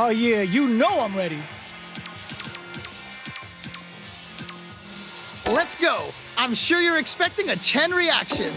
Oh yeah, you know I'm ready. Let's go. I'm sure you're expecting a Chen reaction.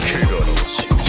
怪我のし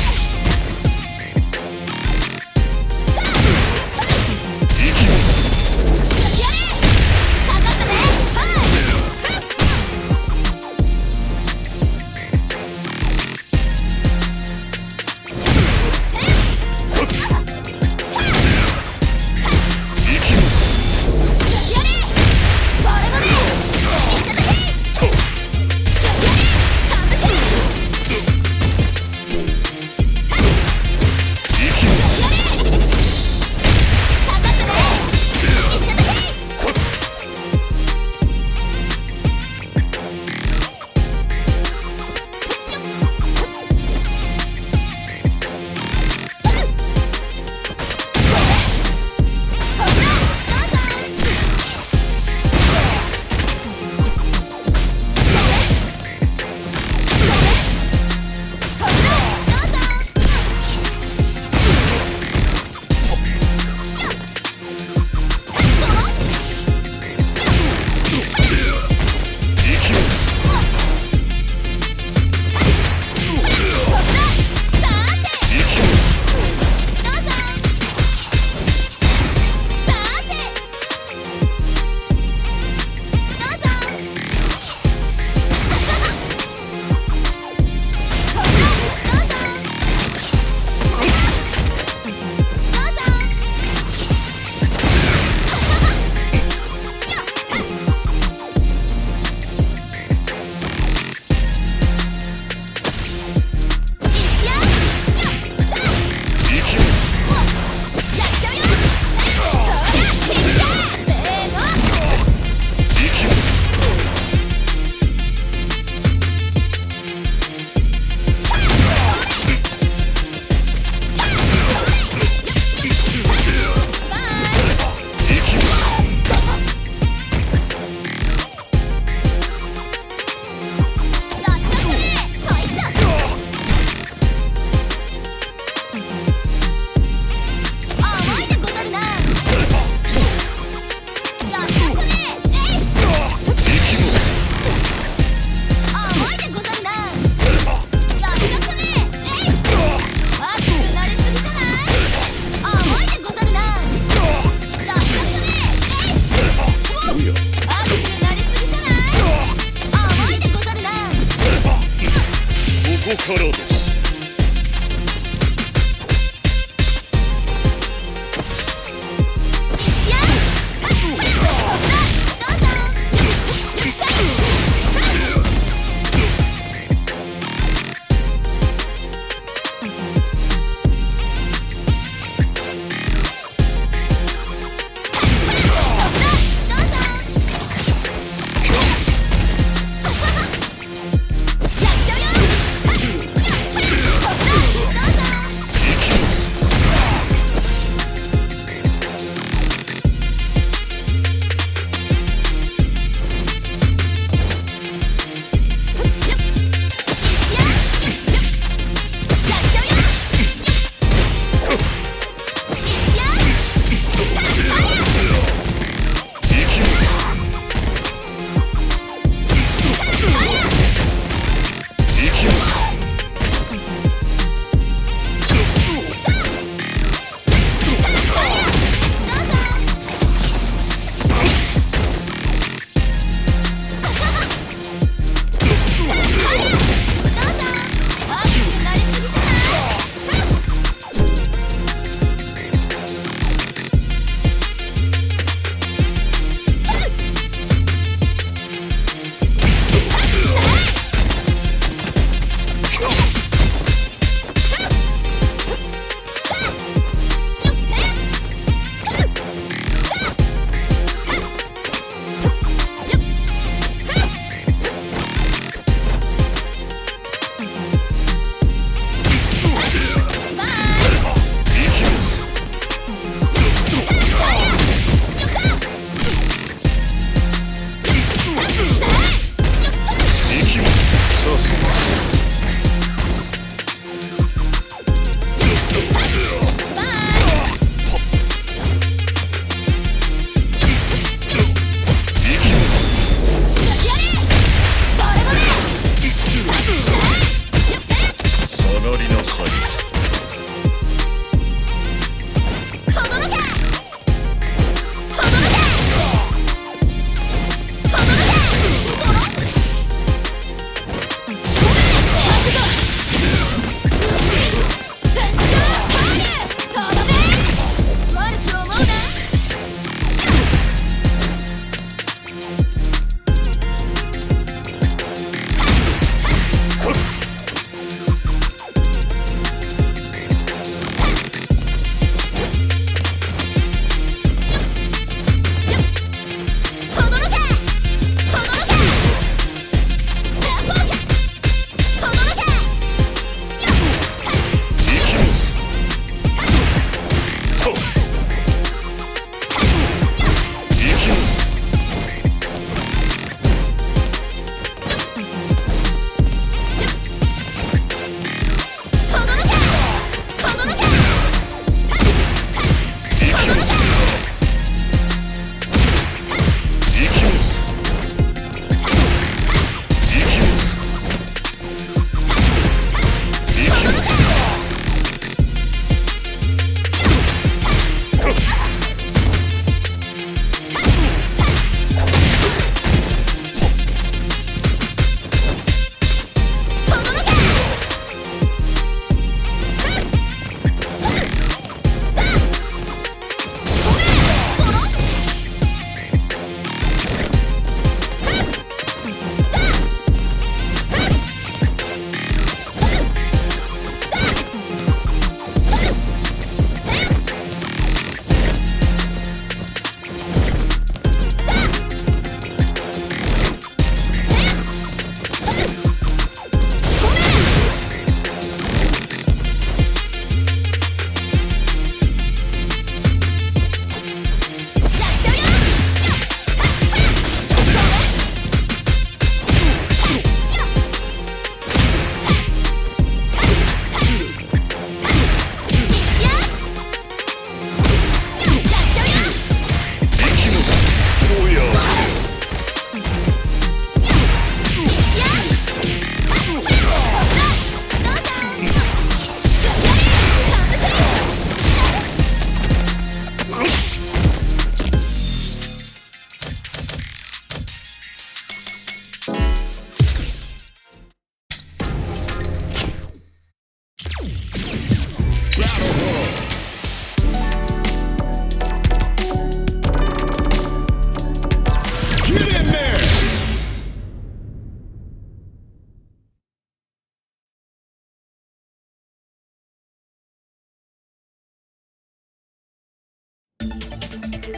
Here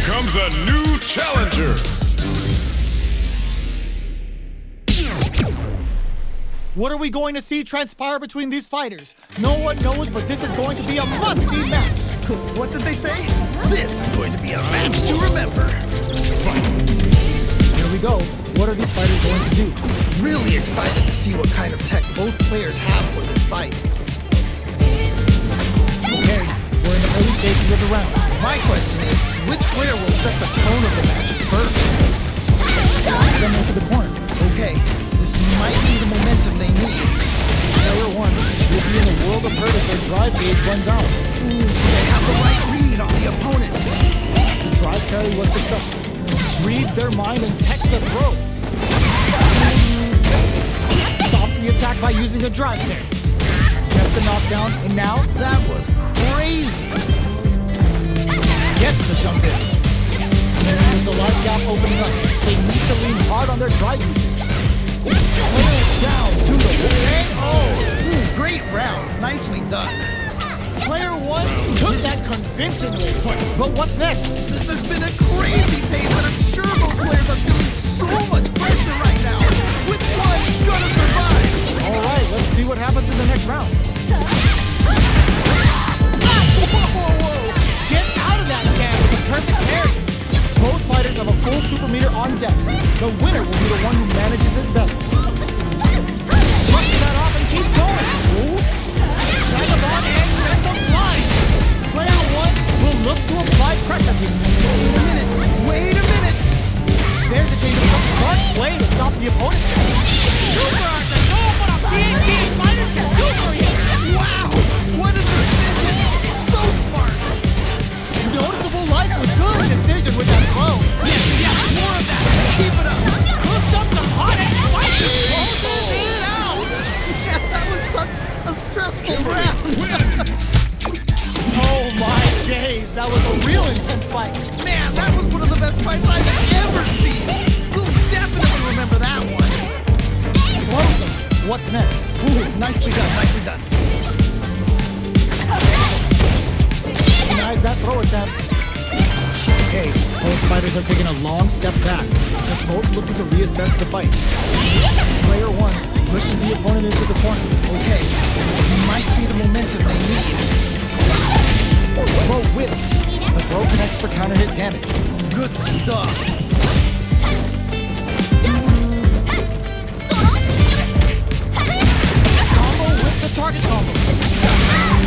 comes a new challenger. What are we going to see transpire between these fighters? No one knows, but this is going to be a must-see match. What did they say? This is going to be a match to remember. Here we go. What are these fighters going to do? Really excited to see what kind of tech both players have for this fight. Okay, we're in the early stages of the round. My question is, which player will set the tone of the match first? Launch them into the corner. Okay, this might be the momentum they need. Player 1 will be in a world of hurt if their drive gauge runs out. They have the right read on the opponent. The drive carry was successful. Reads their mind and techs the throw. Stop the attack by using a drive carry. Gets the knockdown, and now That was crazy. gets the jump in. There's a life gap opening up. They need to lean hard on their drive usage. Player down to the wing. Oh, great round. Nicely done. Player 1 took that convincingly. But what's next? This has been a crazy pace, and I'm sure both players are feeling so much pressure right now. Which one is gonna survive? All right, let's see what happens in the next round. Whoa. Get out of that jam with a perfect parry. Both fighters have a full super meter on deck. The winner will be the one who manages it best. Flush that off and keeps going. Vagabond and sends them flying. Player 1 will look to apply pressure here. Wait a minute. There's a change of some smart play to stop the opponent. Super Archer, show up what a PhD fighters can do for you. Wow, what a decision. So smart. Noticeable life with good decision with that throw. Yeah, more of that. Keep it up. Hooks up the hot and spicy. Closes it out. Yeah, that was such a stressful round. Oh my days, that was a real intense fight. Man, that was one of the best fights I've ever seen. We'll definitely remember that one. Closing. What's next? Ooh, nicely done, nicely done. Denies that throw attempt. Okay, both fighters are taking a long step back. They're both looking to reassess the fight. Player 1 pushes the opponent into the corner. Okay, this might be the momentum they need. Throw whips. The throw connects for counter hit damage. Good stuff. Combo with the target combo.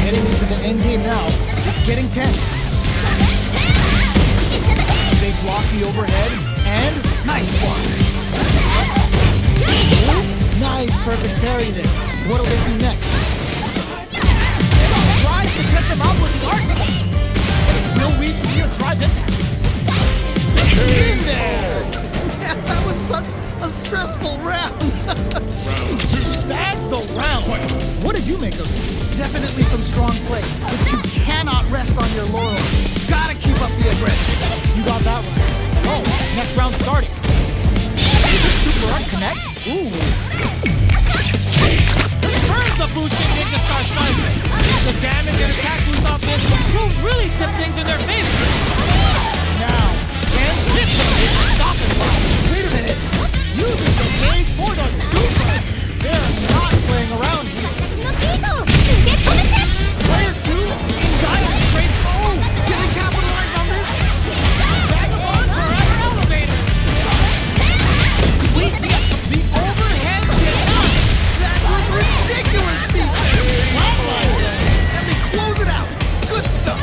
Heading into the end game now. Getting tense. They block the overhead and Nice block. nice perfect parry there. What'll they do next? Tries to cut them out with the arch. Will we see a drive impact? In there! Yeah, that was such a stressful round. That's the round. What did you make of it? Definitely some strong play, but you cannot rest on your laurels. Gotta keep up the aggression. You got that one. Oh, next round starting. Did the super art connect? Ooh. Turns the Bushin Ninja starts fighting. The damage and attack boost off this will really tip things in their favor. Now, can this one stop it? Wait a minute. Using the game for the super. They're not playing around here. Player 2 in dire straight. Oh, can they capitalize on this? Vagabond forever elevator. We see the overhead deny. That was ridiculous, and they close it out. Good stuff.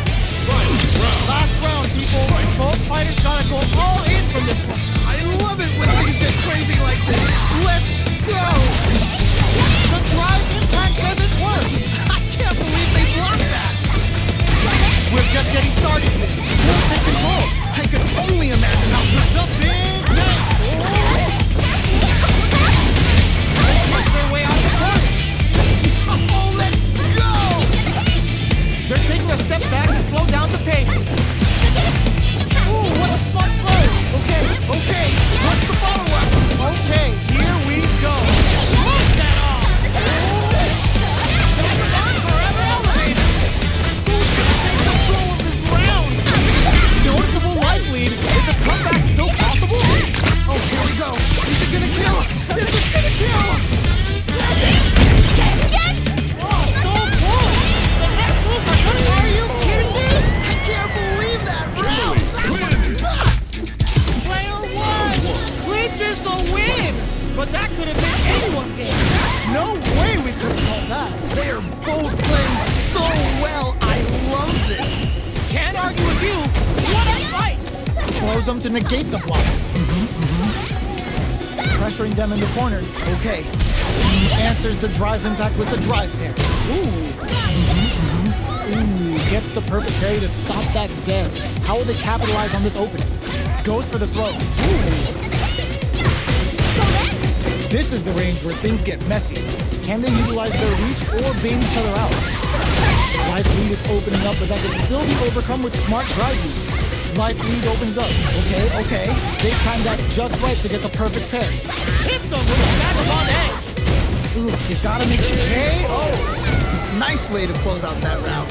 Last round, people. Both fighters gotta go all in from this one. I love it when things get crazy like this. Let's go. The drive impact doesn't work. I can't believe they blocked that. We're just getting started here. We'll take control. I can only imagine how The big night. They make their way out the corner. Oh, let's go. They're taking a step back to slow down the pace. Ooh, what a them to negate the block. Pressuring them in the corner. Okay. He answers the drive impact with the drive pair. Ooh, gets the perfect parry to stop that dead. How will they capitalize on this opening? Goes for the throw. This is the range where things get messy. Can they utilize their reach or bait each other out? Life lead is opening up, but that can still be overcome with smart drive use. Life lead opens up. Okay. They timed that just right to get the perfect parry. Hits them with a vagabond edge. Ooh, you gotta make sure. Oh, nice way to close out that round.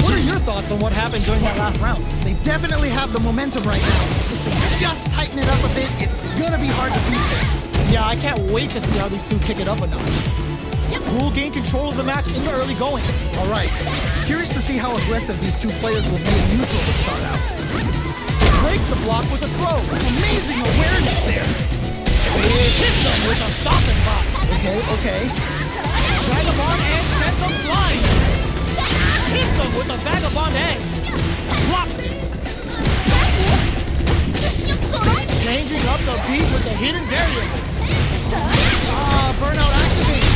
What are your thoughts on what happened during that last round? They definitely have the momentum right now. If they just tighten it up a bit, it's gonna be hard to beat them. Yeah, I can't wait to see how these two kick it up a notch. Who will gain control of the match in the early going? All right. Curious to see how aggressive these two players will be in neutral to start out. Breaks the block with a throw. Amazing awareness there. It hits them with a stopping block. Okay. Vagabond edge sends them flying. Hits them with a vagabond edge. Blocks it. Changing up the beat with the hidden variable. Burnout activated.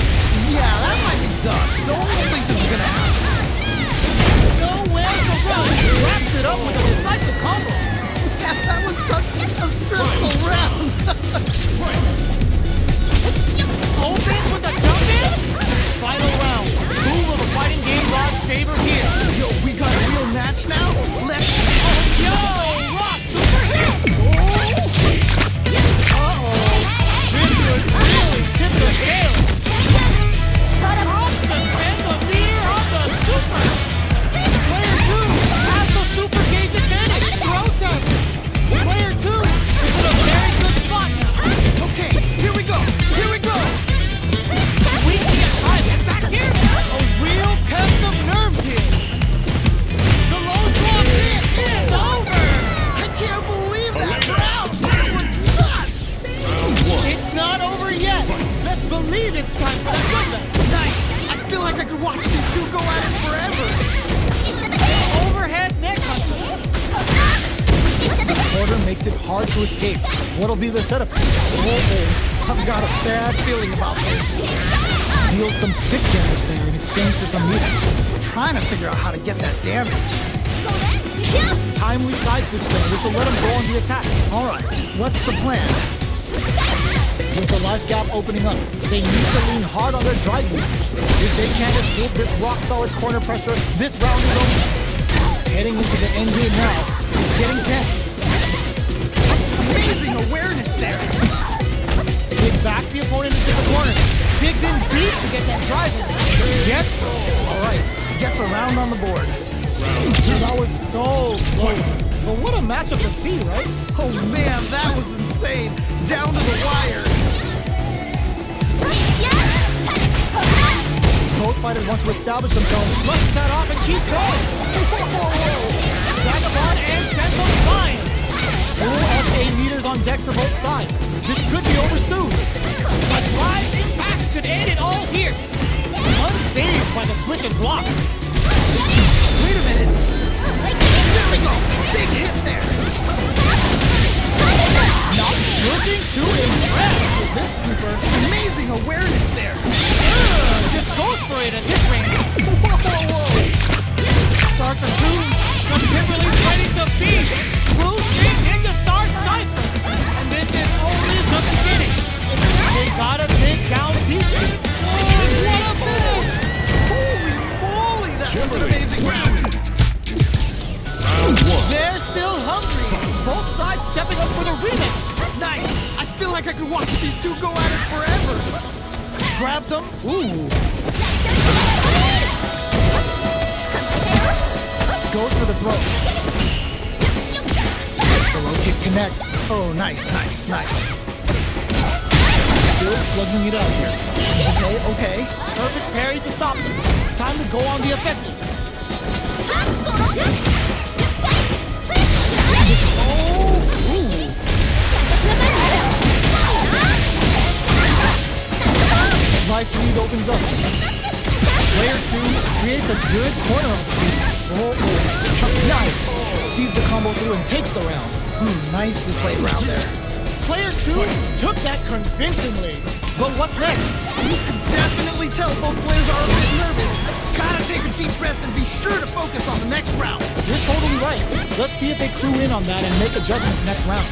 Yeah, that might be tough. Don't think this is gonna happen. Nowhere to run. Wraps it up with a decisive combo. That was such a stressful round. Open with a jump in. Final round. Who will the fighting game gods favor here? Yo, we got a real match now? Let's... Yo, Rock super hit. This would really tip the scales. Suspend the meter on the super. Player 2 has the super gauge advantage. Protest. Player 2 is in a very good spot now. Okay, here we go. We can't try that back here. A real test of nerves here. The low drop hit is over. I can't believe that round. That was nuts. It's not over yet. Let's believe it's time for that comeback. Nice. I feel like I could watch these two go at it forever. Overhead neck hustle. The quarter makes it hard to escape. What'll be the setup? I've got a bad feeling about this. Deals some sick damage there in exchange for some meter. Trying to figure out how to get that damage. Timely side switch there, which will let him go on the attack. All right, what's the plan? With the life gap opening up, they need to lean hard on their drive move. If they can't escape this rock-solid corner pressure, this round is over. Heading into the end game now, it's getting tense. Amazing awareness there. They back the opponent into the corner. Digs in deep to get that drive in. Gets All right, gets a round on the board. That was so close. But what a matchup to see, right? Oh man, that was insane. Down to the wire. Both fighters want to establish themselves. Flushes that off and keeps going. Vagabond and sends them flying. Full SA meters on deck for both sides. This could be over soon. A drive impact could end it all here. Unfazed by the switch and block. Wait a minute. There we go. Big hit there. Not looking too impressed with this super. Amazing awareness there. Just goes for it at this range. Start the two. The Kimberly's ready to feast. Blue Shin Ninja Star Cypher. And this is only the beginning. They gotta dig down deep. What a finish! Holy moly, that was an amazing round. They're still hungry. Both sides stepping up for the rematch. Nice. I feel like I could watch these two go at it forever. Grabs him. Ooh. Goes for the throw. The low kick connects. Oh, nice. Still slugging it out here. Okay. Perfect parry to stop them. Time to go on the offensive. Life lead opens up. Player 2 creates a good corner. Nice. Sees the combo through and takes the round. Nicely played around there. Player 2 took that convincingly. But what's next? You can definitely tell both players are a bit nervous. Gotta take a deep breath and be sure to focus on the next round. You're totally right. Let's see if they clue in on that and make adjustments next round.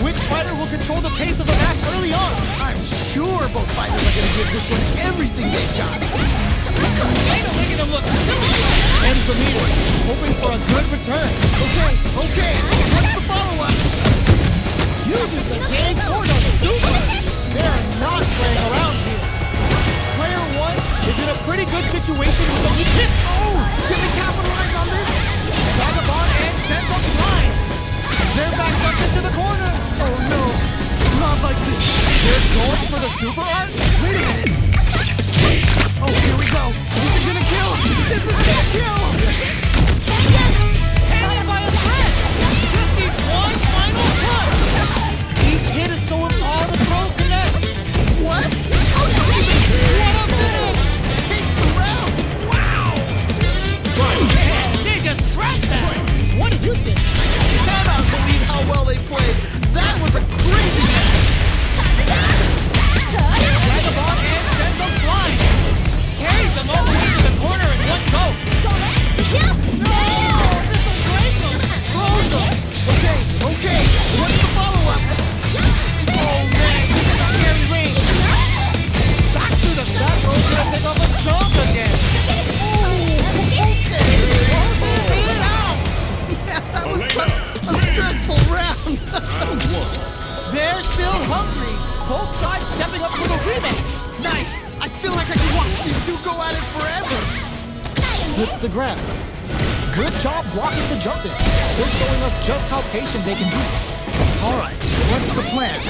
Which fighter will control the pace of the match early on? I'm sure both fighters are gonna give this one everything they've got. Making them look silly. Ends the meter, hoping for a good return. Okay, what's the follow-up? Uses the game for the super. They're not playing around here. Player 1 is in a pretty good situation with a weak hit. Oh, can they capitalize on this? Vagabond and sends up line. They're backed up into the corner. Oh no, not like this. They're going for the super art. Wait a minute. Oh, here we go. This is gonna kill. This is gonna kill. Hanging by a thread. Just needs one final punch. Each hit is so all the throw connects. What? What a finish. Takes the round. Wow. Man, they just scratched that. What do you think? Cannot believe how well they played. That was a crazy match. Vagabond and sends them flying. Carries them all the way to the corner in one go. No! This is great one. Close them. Okay. What's the follow-up? Oh man, this is a scary range. Back to the back row to take off a chunk again. Yeah, that was such a stressful round. They're still hungry. Both sides stepping up for the rematch. Nice. I feel like I could watch these two go at it forever. Slips the grab. Good job blocking the jumping. They're showing us just how patient they can be. All right, what's the plan?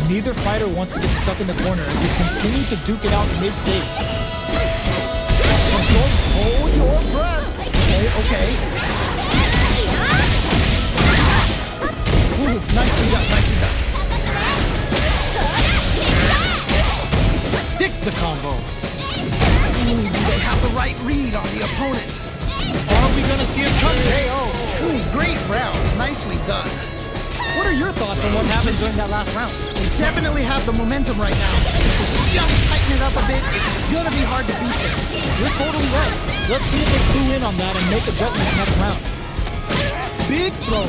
Neither fighter wants to get stuck in the corner as we continue to duke it out mid-stage. Hold your breath. Okay. Ooh, nicely done. Sticks the combo. Ooh, do they have the right read on the opponent? Are we gonna see a cut KO? Ooh, great round. Nicely done. What are your thoughts on what happened during that last round? They definitely have the momentum right now. If we just tighten it up a bit, it's gonna be hard to beat them. You're totally right. Let's see if they clue in on that and make adjustments next round. Big throw.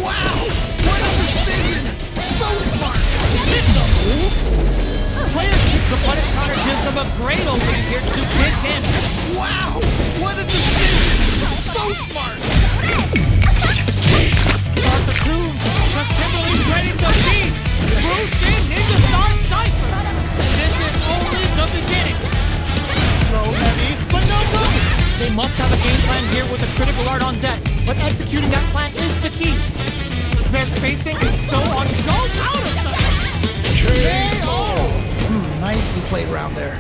Wow! What a decision! So smart! Hit the move. Player 2, the punish counter gives them a great opening here to do big damage. Wow! What a decision! So smart! Start the tune. The Kimberly's ready to feast. Bruce in Ninja Star Cypher. And this is only the beginning. Throw heavy, but no good. They must have a game plan here with a critical art on deck. But executing that plan is the key. Their spacing is so on so out of sight. Nicely played round there.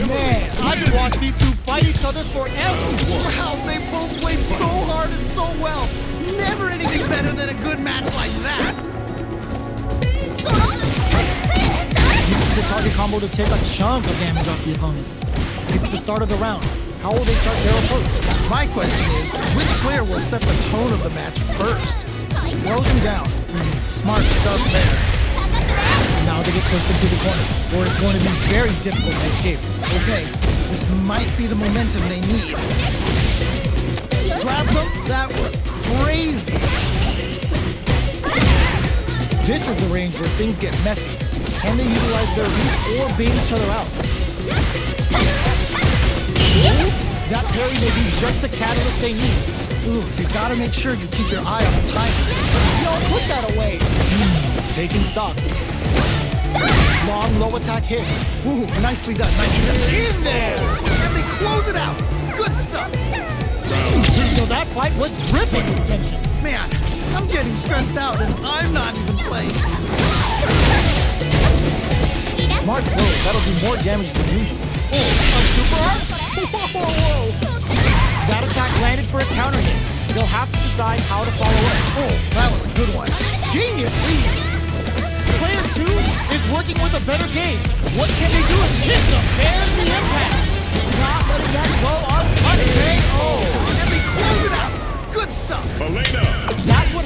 Man, I could watch these two fight each other forever. Wow, they both played so hard and so well. Never anything better than a good match like that. Uses the target combo to take a chunk of damage off the opponent. It's the start of the round. How will they start their approach? My question is, which player will set the tone of the match first? Throws him down. Smart stuff there. Now they get pushed into the corner, or it's going to be very difficult to escape. Okay, this might be the momentum they need. Grab them? That was crazy. This is the range where things get messy. Can they utilize their reach or bait each other out? That parry may be just the catalyst they need. Ooh, you gotta make sure you keep your eye on the timer. Yo, put that away. Taking stock. Long low attack hit. Ooh, nicely done. In there! And they close it out. Good stuff. So that fight was dripping with tension. Man, I'm getting stressed out and I'm not even playing. Smart throw. That'll do more damage than usual. Oh, a super art? Whoa. That attack landed for a counter hit. They'll have to decide how to follow up. Oh, that was a good one. Genius lead. Player 2 is working with a better game. What can they do? Hit them. There's the impact. Not letting that go unpunished. And they close it out. Good stuff. Elena. That's what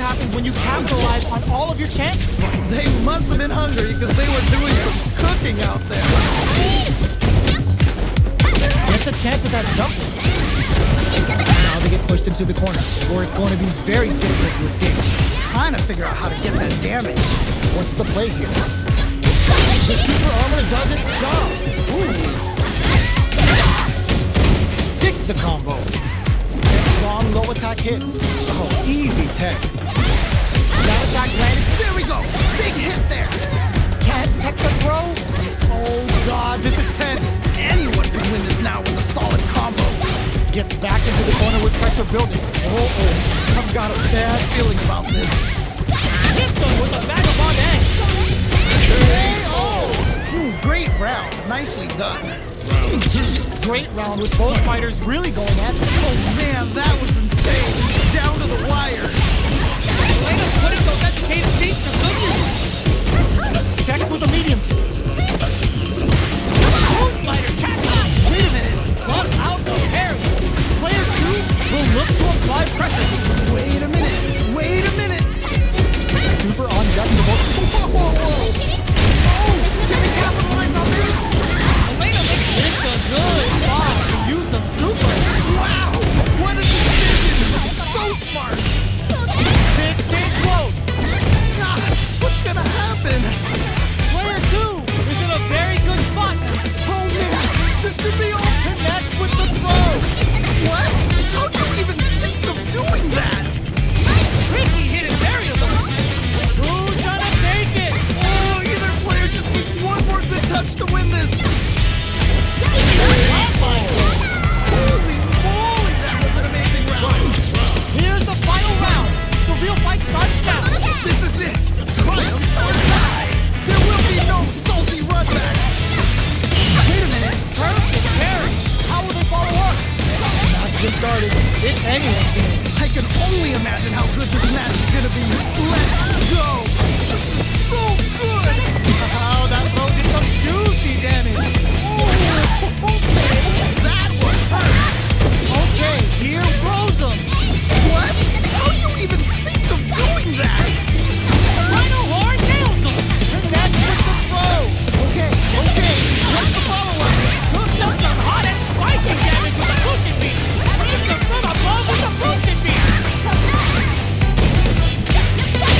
on all of your chances. They must have been hungry because they were doing some cooking out there. Gets a chance with that jump. Now they get pushed into the corner, or it's going to be very difficult to escape. Trying to figure out how to get that damage. What's the play here? The super armor does its job. Ooh. Sticks the combo. Strong low attack hits. Oh, easy tech. That attack landed. There we go. Big hit there. Can't tech the throw. Oh God, this is tense. Anyone can win this now with a solid combo. Gets back into the corner with pressure building. Oh, I've got a bad feeling about this. Hits him with a vagabond edge. Great round. Nicely done. Round 2. great round with both fighters really going at it. Oh man, that was insane. Down to the wire. Elena's putting those educated feet to good use. Checks with a medium. Moonlighter catch up. Wait a minute. Plus out the parry. Player 2 will look to apply pressure. Wait a minute. Wait a minute. Super on deck for both. Whoa. Oh, can we capitalize on this? Elena makes this a good spot to use the super. Wow. What a decision. So smart. Big close. God, what's gonna happen? Player 2 is in a very good spot. Oh man, this could be all. Connects with the throw. What? How do you even think of doing that? Tricky hidden variable. Who's gonna take it? Oh, either player just needs one more good touch to win this. Holy moly, that was an amazing round. Here's the final round. The real fight starts now. This is it. Triumph or die. There will be no salty run back. Wait a minute. Perfect parry. How will they follow up? Match just started. It's anyone's game. I can only imagine how good this match is gonna be. Let's go. This is so good. Oh, that throw did some juicy damage. That was hurt. Okay, here goes them. What? How do you even think of doing that? Rhino horn nails them. Connects with the throw. Okay. What's the follow-up? Hooks up some hot and spicy damage with a cushion beat. Brings them from above with a cushion beat.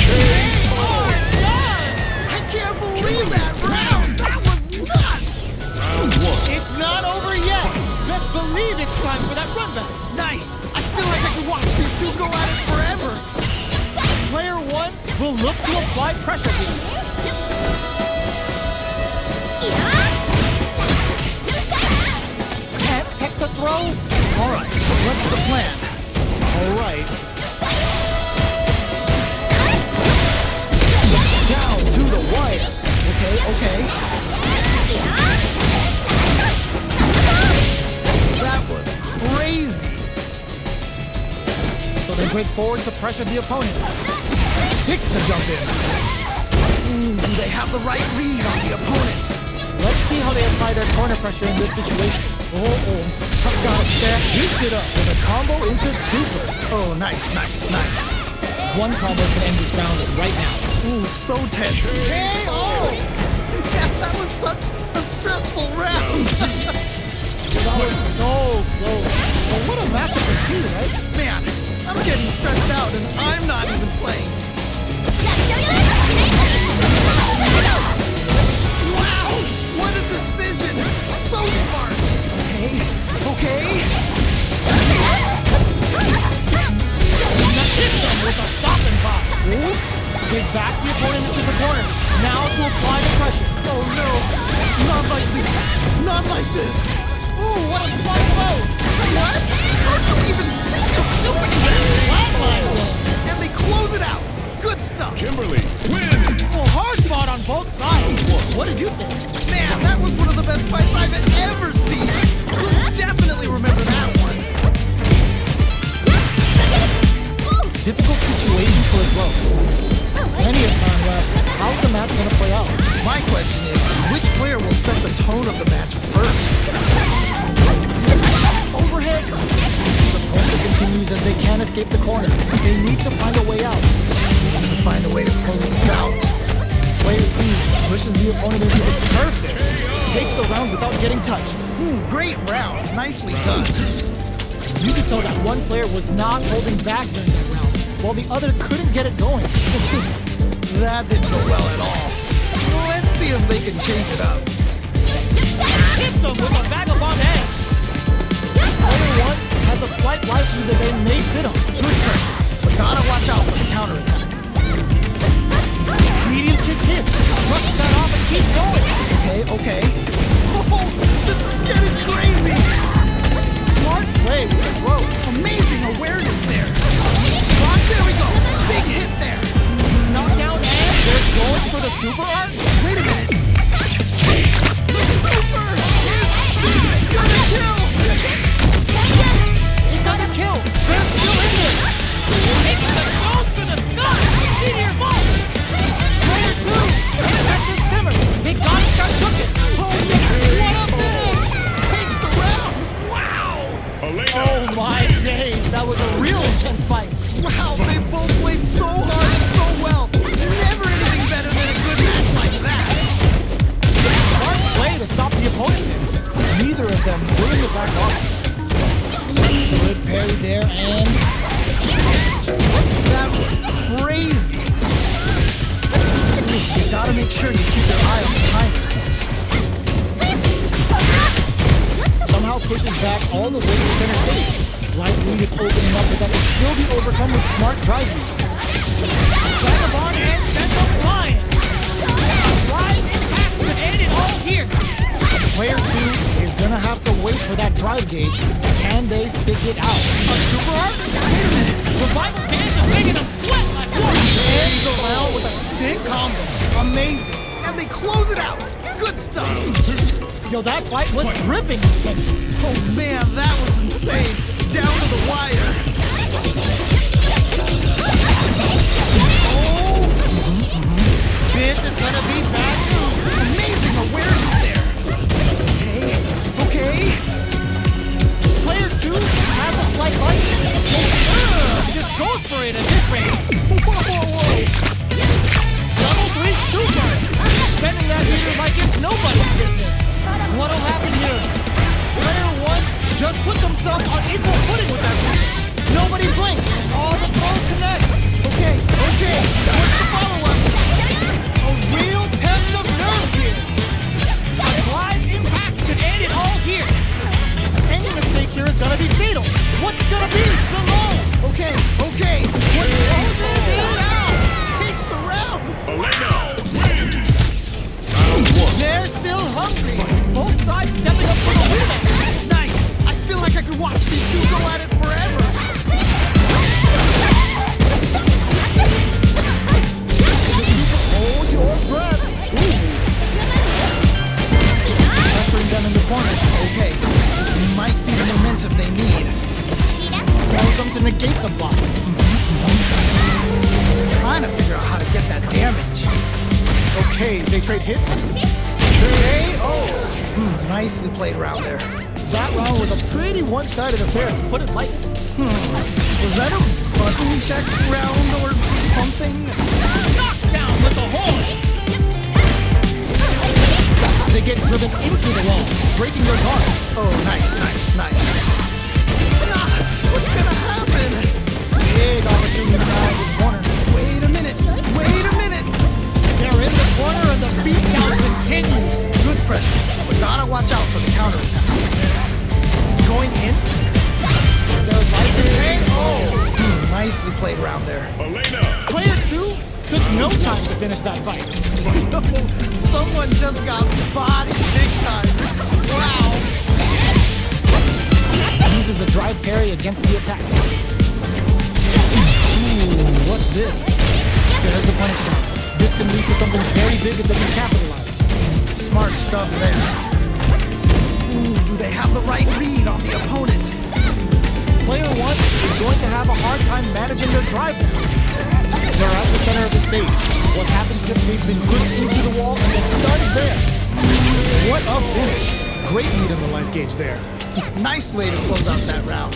They are done. I can't believe that round. That was nuts. Round 1. It's not over yet. Best believe it's time for that run back. Nice. I feel like I could watch these two go at it forever. Player 1 will look to apply pressure beam. Can't tech the throw. All right. What's the plan? All right. Down to the wire. Okay. That was crazy. So they break forward to pressure the opponent. Sticks the jump in. Do they have the right read on the opponent? Let's see how they apply their corner pressure in this situation. I've got it there. Heats it up with a combo into super. Oh, nice. One combo can end this round right now. Ooh, so tense. KO! Yeah, that was such a stressful round. That was so close. But what a matchup to see, right? Man, I'm getting stressed out and I'm not even playing. Wow! What a decision! So smart! Okay. Hits them with a stopping box. They back the opponent into the corner. Now to apply the pressure. Oh no! Not like this! Not like this! Ooh, what a smart blow. What? How do you even think of doing that? Flatline zone. And they close it out! Good stuff! Kimberly wins. Oh, hard fought on both sides. What did you think? Man, that was one of the best fights I've ever seen! We'll definitely remember that one! Difficult situation for his growth. Plenty of time left. How's the match going to play out? My question is, which player will set the tone of the match first? Overhead. The pressure continues as they can't escape the corner. They need to find a way out. find a way to close this out. Player 2 pushes the opponent into the perfect. Takes the round without getting touched. Great round. Nicely done. You could tell that one player was not holding back during that round, while the other couldn't get it going. That didn't go well at all. Let's see if they can change it up. Hits him with a vagabond edge. Player 1 has a slight life lead that they may sit on. Good pressure, but gotta watch out for the counterattack. Medium kick hits. Brushes that off and keeps going. Okay. Oh, this is getting crazy. Smart play with the throw. Amazing awareness there. There we go. Big hit there. Knockdown and They're going for the super art? Wait a minute. The super is gonna kill. he doesn't kill. They're still in there. Taking the stones to the sky. Senior ball. Player 2 hits at this simmer. He got it, got took it. Oh, yeah. What a finish. Takes the round. Wow. Elena. Oh my days, that was a real intense fight. Wow, they both played so hard and so well. Never anything better than a good match like that. Smart play to stop the opponent. Neither of them willing to back off. Good parry there, and That was crazy. You gotta make sure you keep your eye on the timer. somehow pushes back all the way to center stage. Light lead is opening up, but that will still be overcome with smart drive use. Vagabond and sends him flying. Drive impact could end it all here. Player 2 is gonna have to wait for that drive gauge. Can they stick it out? A super art? Wait a minute. Revival fans are making them sweat like water. Ends the round with a sick combo. Amazing. And they close it out. Good stuff. Yo, that fight was dripping with tension. Oh man, that was insane. Down to the wire. Oh, This is gonna be bad news. amazing awareness there. Okay. Player 2 has a slight bite. Just goes for it at this rate. Whoa. Double 3 super. Spending that meter like it's nobody's business. What'll happen here? Player 1 just put themselves on equal footing with that meter. Nobody blinked. All the blows connect. Okay. What's the follow-up? A real test of nerves here. A drive impact could end it all here. Any mistake here is gonna be fatal. What's it gonna be? The low. Okay. What closes it out? Takes the round. Elena wins. Round one. They're still hungry. Both sides stepping up for the rematch. Nice. I feel like I could watch these two go at it forever. Hold your breath. Pressuring them in the corner. Okay, this might be the momentum they need. Allows them to negate the block. Trying to figure out how to get that damage. Okay, they trade hits. Nicely played round there. That round was a pretty one-sided affair, to put it lightly. Was that a button check round or something? Knockdown with the horn. They get driven into the wall, breaking their guard. Oh, nice. What's gonna happen? Big opportunity now in this corner. Wait a minute. They're in the corner and the beatdown continues. Good pressure, but gotta watch out for the counterattack. Going in? Their life is Nicely played round there. Elena. Player 2 took no time to finish that fight. Someone just got bodied big time. Wow. Uses a drive parry against the attack. Ooh, what's this? There's a punish count. This can lead to something very big if they can capitalize. Smart stuff there. Do they have the right read on the opponent? Player 1 is going to have a hard time managing their drive now. They're at the center of the stage. What happens if they've been pushed into the wall and the stun is there? What a finish. Great lead on the life gauge there. Nice way to close out that round.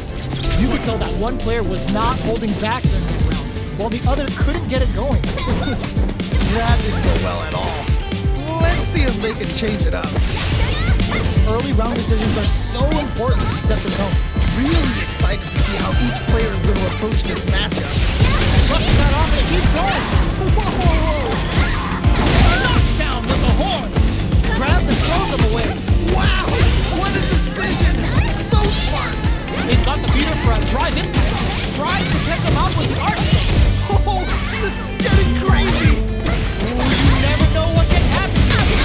You could tell that one player was not holding back during that round, while the other couldn't get it going. That didn't go well at all. Let's see if they can change it up. Early round decisions are so important to set the tone. Really excited to see how each player is going to approach this matchup. Flushes that off and keeps going. Whoa! Knocks down with the horn. Grabs and throws him away. Wow! What a decision! So smart! They've got the beater for a drive impact. Tries to catch him out with the arc. Oh, this is getting crazy! You never know what can happen.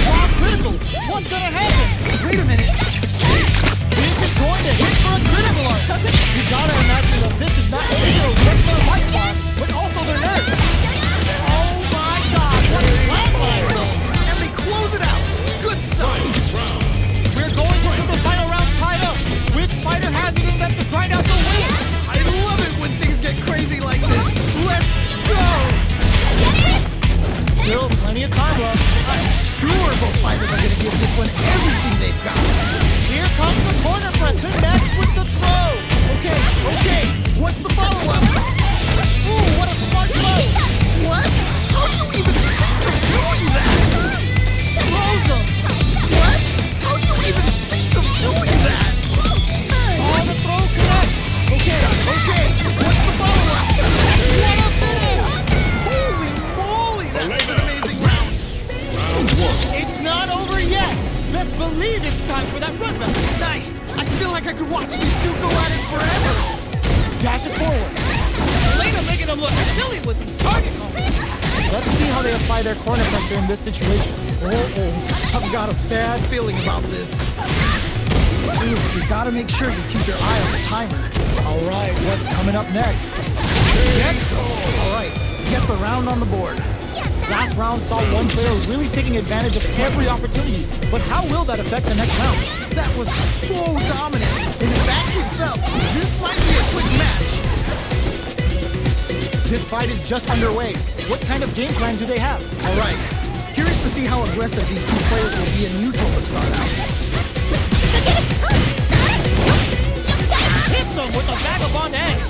Wow, critical. What's gonna happen? Wait a minute. This is going to hit for a critical arc. You gotta imagine that this is not only their regular life bar, but also their nerve. Oh my god, what a flatline though. And they close it out. Good stuff. We're going into the final round tied up. Which fighter has it in them to grind out the win? I love it when things get crazy like this. Let's go! Still plenty of time left. I'm sure both fighters are going to give this one everything they've got. Here comes the corner press. Connects with the throw. Okay. What's the follow-up? Ooh, what a smart blow. What? How do you even think of doing that? Throws him. What? How do you even think of doing that? Oh, the throw connects. Okay. What's the follow-up? What a finish. Holy moly, that was an amazing round. It's not over yet. Best believe it's time for that run back. Nice. I feel like I could watch these two go at it forever. Dashes forward. Later making him look silly with these target calls. Let's see how they apply their corner pressure in this situation. I've got a bad feeling about this. Ooh, you gotta make sure you keep your eye on the timer. All right, what's coming up next? All right, gets a round on the board. Last round saw one player really taking advantage of every opportunity, but how will that affect the next round? That was so dominant. And if that keeps up, this might be a quick match. This fight is just underway. What kind of game plan do they have? All right, curious to see how aggressive these two players will be in neutral to start out. Hits him with a vagabond edge.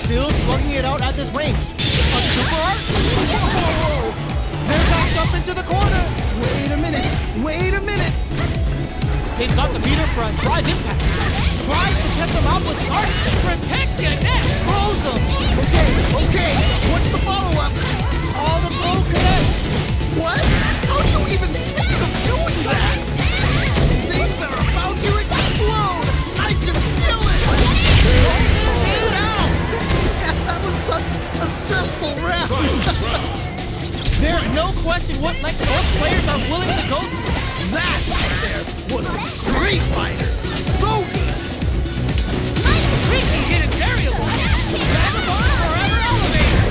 Still slugging it out at this range. A super arc? Whoa! They're backed up into the corner. Wait a minute. They've got the meter for a drive impact. Tries to check them out with the arc to protect your neck. Throws them. Okay, what's the follow-up? All the throw connects. What? How do you even think of doing that? Things are about to explode. I can feel it. That was such a stressful round. There's no question what length both players are willing to go to. That right there was some street fighter. So good. Tricky hidden variable. Vagabond forever elevator.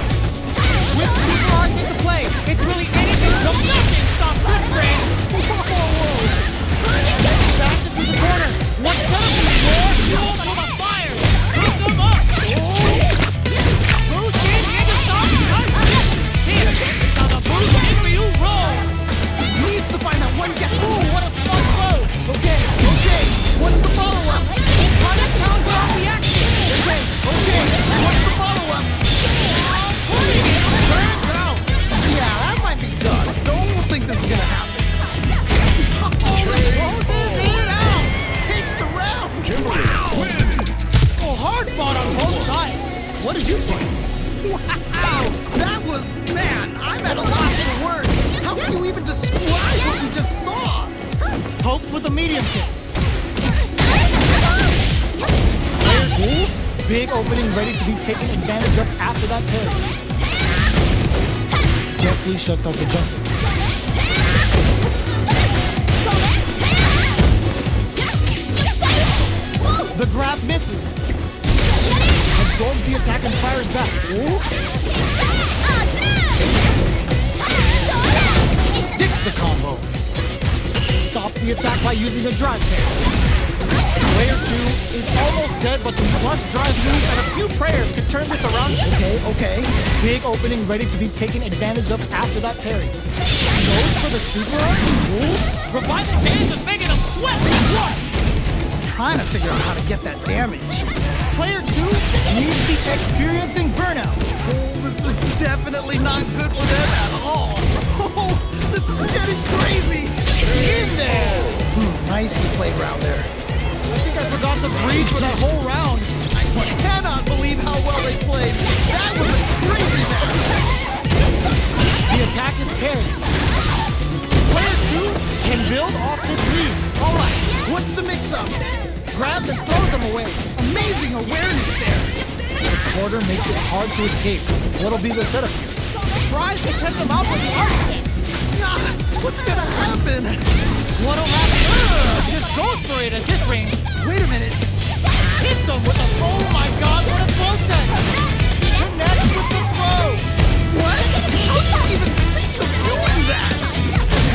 With super arcs into play, it's really anything so nothing stops this train. Whoa. Back into the corner. What's gonna be more fuel to the fire? Pick them up. Bruce in to stop the now the Bruce in for you roll. Just needs to find that one gap. Ooh, what a smart throw. Okay. What's the follow-up? Trying to counter off the action. Okay. What's the follow-up? Putting it burns out. Yeah, that might be good. Don't think this is gonna happen. Closes it out. Takes the round. Wins. Oh, hard fought on both sides. What did you think? Wow, that was, man, I'm at a loss for words. How can you even describe what we just saw? Pokes with a medium kick. Player 2, big opening ready to be taken advantage of after that parry. Deftly shuts out the jumper. The grab misses. Absorbs the attack and fires back. Sticks the combo. Stops the attack by using a drive parry. Player 2 is almost dead, but the plus drive move and a few prayers could turn this around. Okay. Big opening ready to be taken advantage of after that parry. Goes for the super arc. Revival dance is making him sweat. What? Trying to figure out how to get that damage. Player 2 needs the experiencing burnout. definitely not good for them at all. Oh, this is getting crazy. In there. Nicely played round there. I think I forgot to breathe for that whole round. I cannot believe how well they played. That was a crazy match. The attack is parried. Player 2 can build off this lead. All right, what's the mix-up? Grabs and throws them away. Amazing awareness there. The quarter makes it hard to escape. What'll be the setup here? Tries to catch him out with the arc step. God, what's gonna happen? What'll happen? Just goes for it at this range. Wait a minute. Hits him with a, oh my god, what a throw tech! Connects with the throw. What? How did you even think of doing that?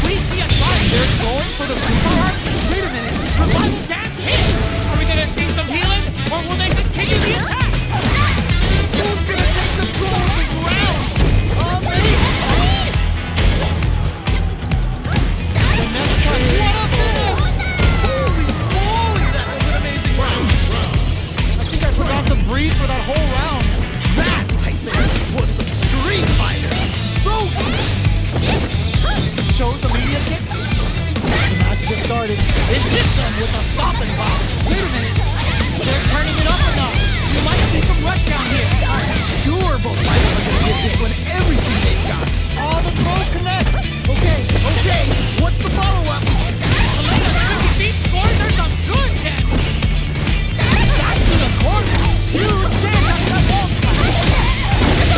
We see a try. They're going for the super arc. Wait a minute. Revival dance hit! Are we gonna see some healing, or will they continue the attack? Who's gonna take control of this round? The next try, what a move! Holy moly, that was an amazing round. I think I forgot to breathe for that whole round. That right there was some street fighter. So good. Shows the media kick. The match just started. It hits them with a stopping block. Wait a minute. They're turning it up a notch. You might see some rush down here. I'm sure both fighters are gonna give this one everything they've got. All the throw connects. Okay. What's the follow-up? Unless the 50 feet scores, there's some good damage. Back to the corner. Huge damage on that wall spot.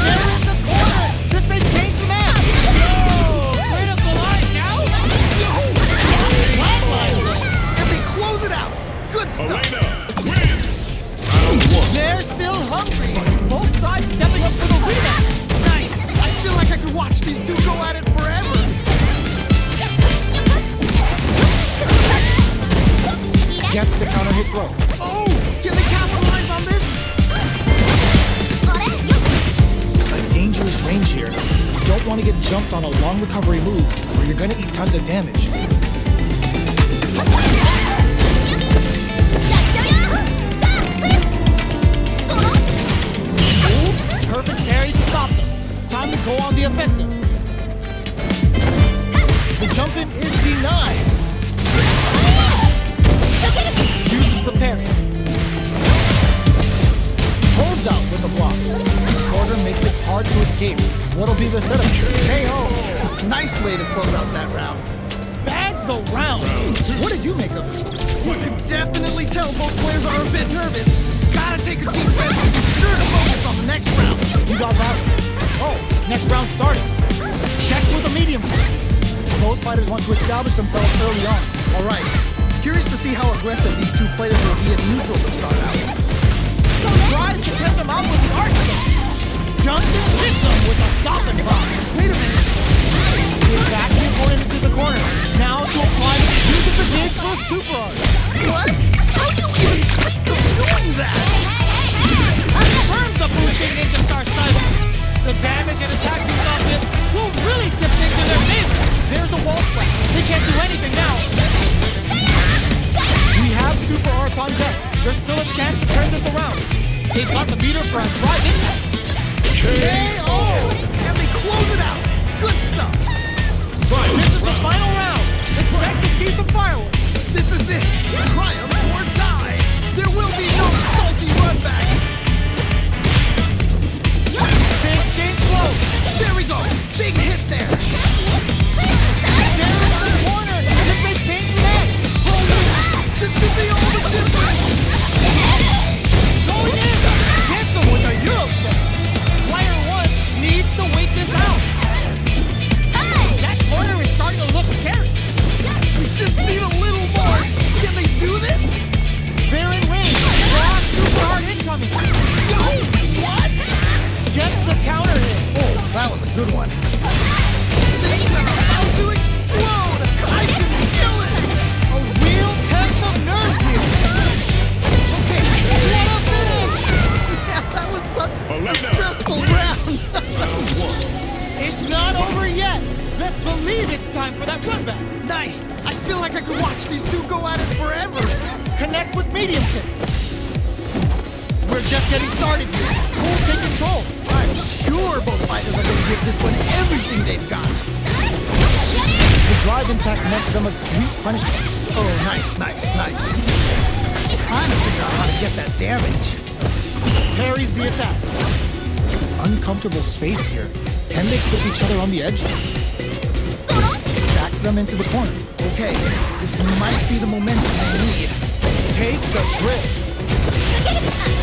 They're in the corner. This may change the match. Whoa, critical eye now. And they close it out. Good stuff. Elena wins. Round 1. They're still hungry. Both sides stepping up for the rematch. Nice. I feel like I could watch these two go at it forever. Gets the counter hit throw. Oh, can they capitalize on this? A dangerous range here. You don't want to get jumped on a long recovery move, or you're going to eat tons of damage. Perfect parry to stop them. Time to go on the offensive. The jump in is denied. Uses the parry. Holds out with the block. The quarter makes it hard to escape. What'll be the setup here? KO. Nice way to close out that round. Bags the round. What did you make of it? You can definitely tell both players are a bit nervous. Gotta take a deep breath and be sure to focus on the next round. You got that one. Oh, next round started. Checks with a medium kick. Both fighters want to establish themselves early on. All right. Curious to see how aggressive these two players will be at neutral to start out. Tries to catch him out with the arc kick. Jumps and hits him with a stopping block. Wait a minute. He's back the opponent into the corner. Now to apply the uses the dig for a super arc. What? How do you even think of doing that? Confirms the boosting Ninja Star style. The damage and attack use on this will really tip things in their favor. There's a wall splash. They can't do anything now. We have super arts on deck. There's still a chance to turn this around. They've got the meter for a drive impact. KO! And they close it out. Good stuff. This is the final round. Expect to see some fireworks. This is it. Triumph or die. There will be no salty run back. They exchange blows. There we go. Big hit there. They're in the corner. This may change the match. This could be all the difference. Going in. Hits him with a Euro step. Player 1 needs to wait this out. That corner is starting to look scary. We just need a little more. Can they do this? They're in range. Raw super hard incoming. Yo, what? Gets the counter hit. Oh, that was a good one. Things are about to explode. I can feel it. A real test of nerves here. Okay, What a finish. yeah, that was such a Elena. stressful round. Round 1. It's not over yet. Best believe it's time for that run back. Nice. I feel like I could watch these two go at it forever. Connects with medium kick. We're just getting started here. Who'll take control? All right, I'm sure both fighters are gonna give this one everything they've got. The drive impact nets them a sweet punishment. Oh, nice. Trying to figure out how to get that damage. Parries the attack. Uncomfortable space here. Can they clip each other on the edge? Backs them into the corner. Okay, this might be the momentum they need. Take the trip.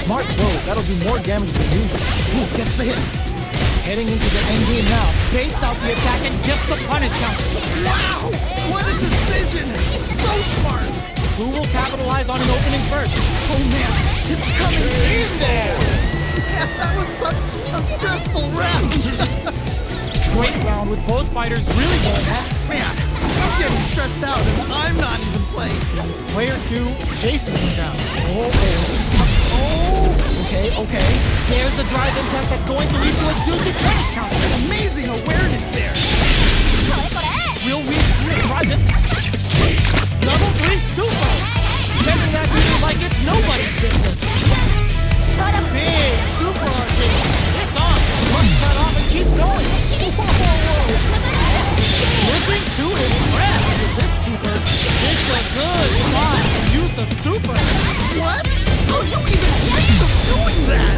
Smart throws. That'll do more damage than usual. Ooh, gets the hit. Heading into the end game now. Baits out the attack and gets the punish counter. Wow! What a decision! So smart! Who will capitalize on an opening first? Oh man, it's coming in there! Man, that was such a stressful round! Great round with both fighters really going at it. Man, I'm getting stressed out and I'm not even playing. Player 2 chases him down. Okay. There's the drive impact that's going to lead to a juicy punish counter. Amazing awareness there! Will we see a drive impact? Level 3 super! Sending that dude like it's nobody's business. Big super arcade. It's on. Runs that off and keeps going. Whoa. Looking to impress with this super. It's a good spot to use the super. What? How do you even think of doing that?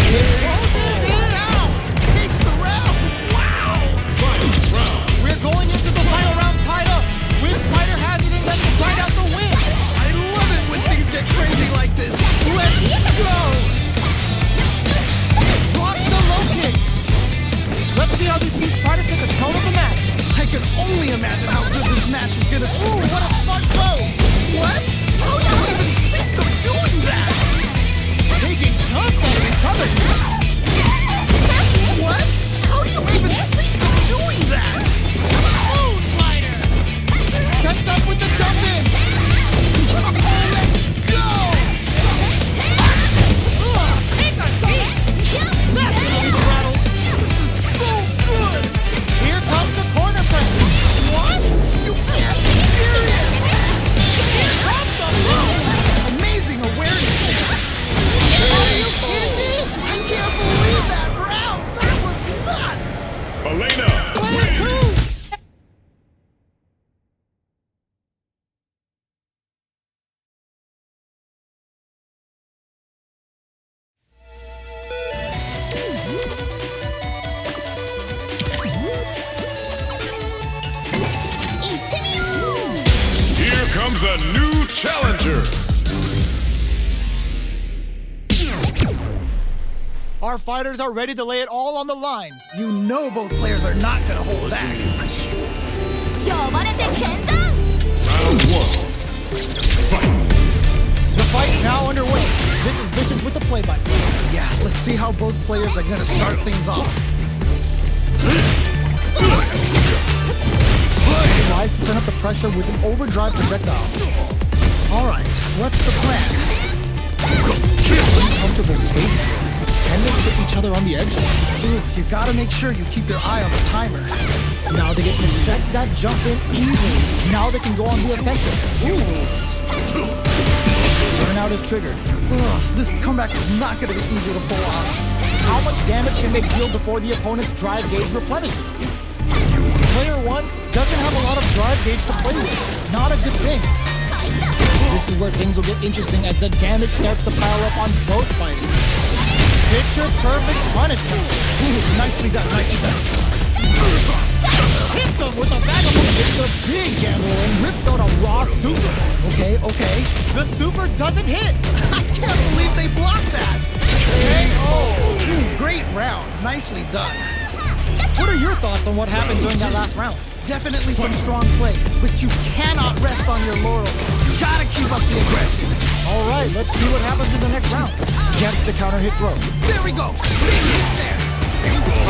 Closes it out. Takes the round! Wow! Final round. We're going into the final round tied up. Which fighter has it in them to find out the win? I love it when things get crazy like this! Let's go! Blocks the low kick. Let's see how these teams try to set the tone of the match. I can only imagine how good this match is gonna be. Ooh, what a smart throw. What? How do you even think of doing that? Taking chunks out of each other. What? How do you even think of doing that? Moonlighter. Sets up with the jump in. Let's go! Take a seat. That's really rattle. This is so good! Here comes the corner press. What? You can't be serious! Here comes the move. Amazing awareness there! Are you kidding me? I can't believe that round! That was nuts! Elena wins. Here comes a new challenger. Our fighters are ready to lay it all on the line. You know both players are not gonna hold back. Round 1. Fight. The fight's now underway. This is Vicious with the play-by-play. Yeah, let's see how both players are gonna start things off. Tries to turn up the pressure with an overdrive projectile. Alright, what's the plan? Uncomfortable space here. Can they hit each other on the edge? Ooh, you gotta make sure you keep your eye on the timer. Now they get to check that jump in easily. Now they can go on the offensive. Burnout is triggered. Ugh, this comeback is not gonna be easy to pull off. How much damage can they deal before the opponent's drive gauge replenishes? Player 1 doesn't have a lot of drive gauge to play with. Not a good thing. This is where things will get interesting as the damage starts to pile up on both fighters. Picture perfect punishment. Ooh, nicely done. Hits him with a vagabond. It's a big gamble and rips out a raw super. Okay. The super doesn't hit. I can't believe they blocked that. KO. Great round. Nicely done. What are your thoughts on what happened during that last round? Definitely some strong play, but you cannot rest on your laurels. You gotta keep up the aggression. All right, let's see what happens in the next round. Gets the counter hit throw. There we go. Big hit there.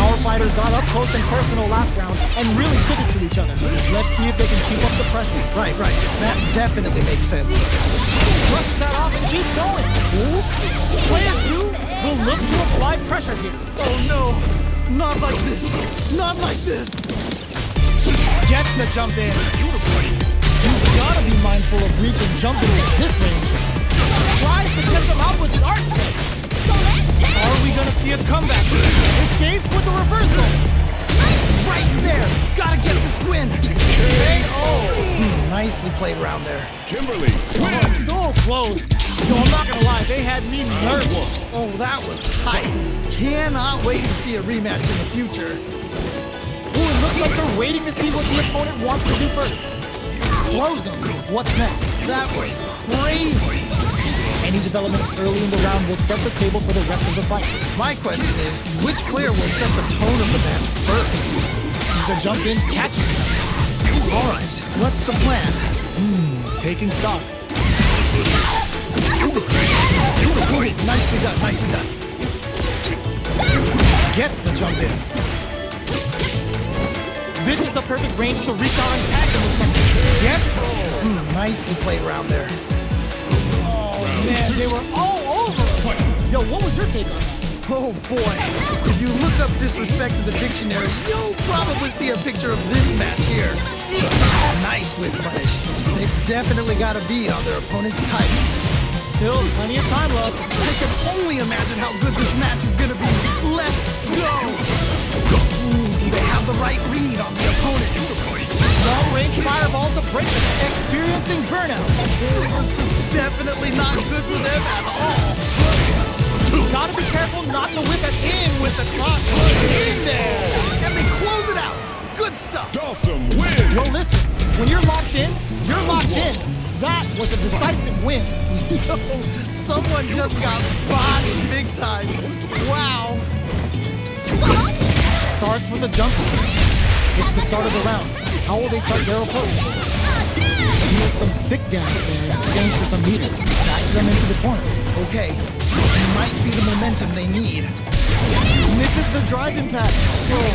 Our fighters got up close and personal last round and really took it to each other. Let's see if they can keep up the pressure. Right. That definitely makes sense. Brushes that off and keeps going. Player 2 will look to apply pressure here. Oh no. Not like this. Not like this. Gets the jump in. You've got to be mindful of reach and jumping at this range. Tries to catch them out with the arch stick. Are we gonna see a comeback? nicely played around there. Kimberly wins. So close. Yo, I'm not gonna lie, they had me nervous. Oh, that was tight. Cannot wait to see a rematch in the future. Ooh, it looks like they're waiting to see what the opponent wants to do first. Close him. What's next? That was crazy. Any developments early in the round will set the table for the rest of the fight. My question is, which player will set the tone of the match first? The jump in catches him. All right, what's the plan? Taking stock. Nicely done, nicely done. Gets the jump in. This is the perfect range to reach out and tag him with something. Gets. Nicely played around there. Oh man, they were all over us. Yo, what was your take on that? Oh boy, if you look up disrespect in the dictionary, you'll probably see a picture of this match here. Nice whip punish. They've definitely got a beat on their opponent's type. Still plenty of time left. I can only imagine how good this match is gonna be. Let's go! Do they have the right read on the opponent? Long-range fireball to break it. Experiencing burnout. This is definitely not good for them at all. Gotta be careful not to whip it in with the cross. In there! And they close it out. Good stuff. Dawson wins. Well, listen. When you're locked in, you're locked in. That was a decisive win. Yo, someone just got bodied big time. Wow. Starts with a jump. It's the start of the round. How will they start their approach? Deal some sick damage there in exchange for some meter. Backs them into the corner. Okay, this might be the momentum they need. Misses the drive impact. Oh,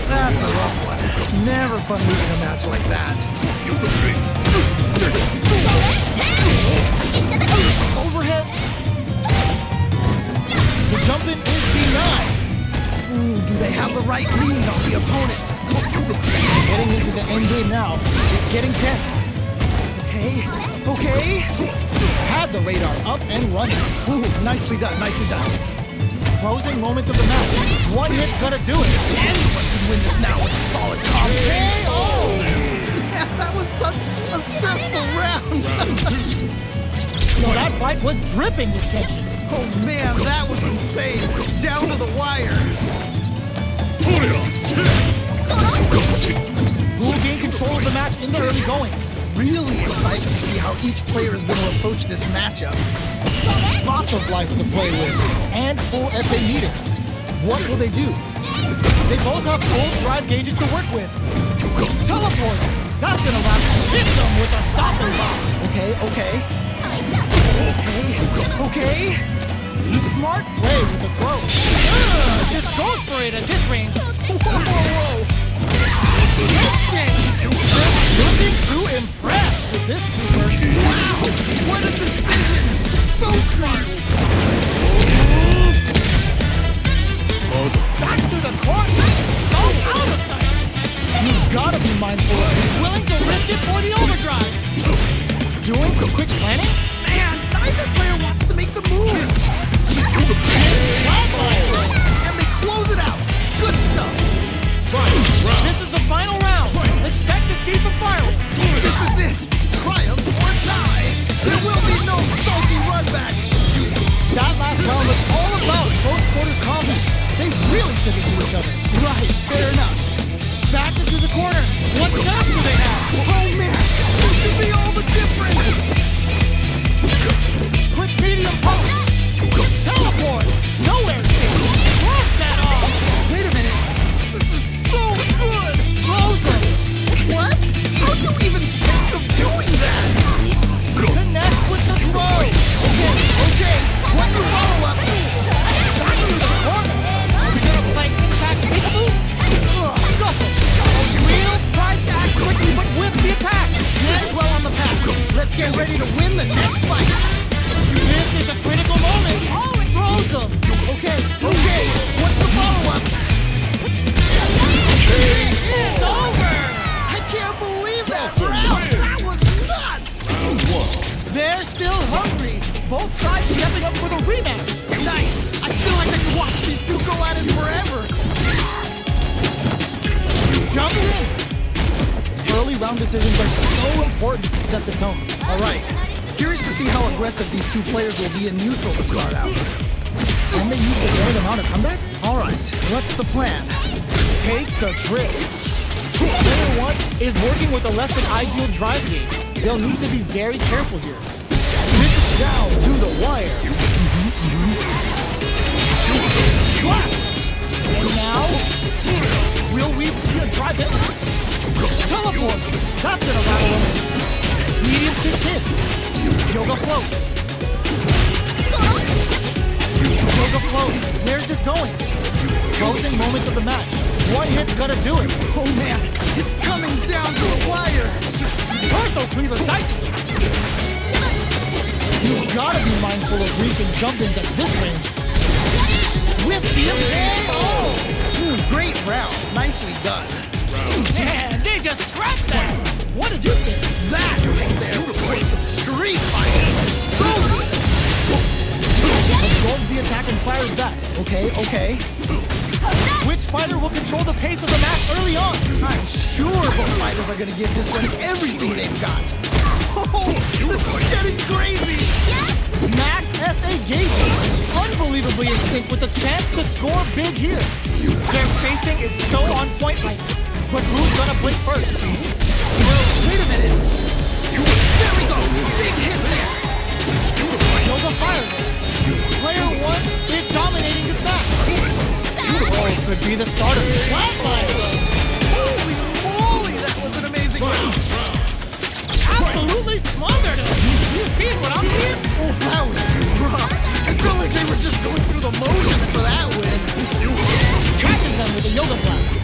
that's a rough one. Never fun losing a match like that. Overhead. The jump in is denied. Do they have the right read on the opponent? Getting into the end game now. It's getting tense. Okay. Had the radar up and running. Ooh, nicely done, nicely done. Closing moments of the match. One hit's gonna do it. Anyone can win this now with a solid combo. KO! Yeah, that was such a stressful round. So that fight was dripping with tension. Oh man, that was insane. Down to the wire. Who will gain control of the match in the early going? Really excited to see how each player is going to approach this matchup. Lots of life to play with, and full SA meters. What will they do? They both have full drive gauges to work with. Teleport! That's gonna last. Hit them with a stopping bomb. Okay. Smart play with the throw. Just goes for it at this range. Whoa. Looking to impress with this super. Wow, what a decision. So smart. Back to the court. So out of sight. You gotta be mindful of it. Willing to risk it for the overdrive. Doing some quick planning? Man, neither player wants to make the move. And they close it out. Good stuff. This is the final round. Expect to see some fireworks. This is it. Triumph or die. There will be no salty run back. That last round was all about close quarters combat. They really took it to each other. Right, fair enough. Back into the corner. What setup do they have? Oh man, this could be all the difference. Quick medium post. Teleport. Nowhere safe. Cross that off. Wait a minute. This is so good. Close them. What? How do you even think of doing that? Connects with the throw. Okay. What's the follow-up? Back to the corner. Are we gonna play impact peekaboo? Scuffle. Real tries to act quickly but with the attack. Hands well on the path. Let's get ready to win the next fight. This is a critical moment. Oh, it throws them. Okay. What's the follow-up? It's over. I can't believe that round. That was nuts. They're still hungry. Both sides stepping up for the rematch. Nice. I feel like I could watch these two go at it forever. Jump in. Early round decisions are so important to set the tone. Alright, curious to see how aggressive these two players will be in neutral to start out. Can they use the right amount of comeback? Alright, what's the plan? Takes a trip. Player 1 is working with a less than ideal drive gauge. They'll need to be very careful here. This is down to the wire. And now, will we see a drive hit? Teleport! That's gonna rattle him. Medium shift hit. Yoga float. Yoga float. Where's this going? Closing moments of the match. One hit's gonna do it. Oh man, it's coming down to the wire! Torso cleaver dices it. You gotta be mindful of reach and jump-ins at this range. With the KO! Great round, nicely done. Man, they just scrapped that! What did you think? That right there was some street fighting. So Absorbs the attack and fires back. Okay. Which fighter will control the pace of the match early on? I'm sure both fighters are gonna give this one everything they've got. Oh, this is getting crazy! Max SA gauges unbelievably in sync with the chance to score big here. Their spacing is so on point right now. But who's gonna blink first? Wait a minute! There we go! Big hit there! Yoga fire. Player 1 is dominating this match. Oh, could be the start of it. Holy moly, that was an amazing round! Absolutely smothered him! You see what I'm seeing? Oh, that was rough. I feel like they were just going through the motions for that win. Catches them with a yoga blast.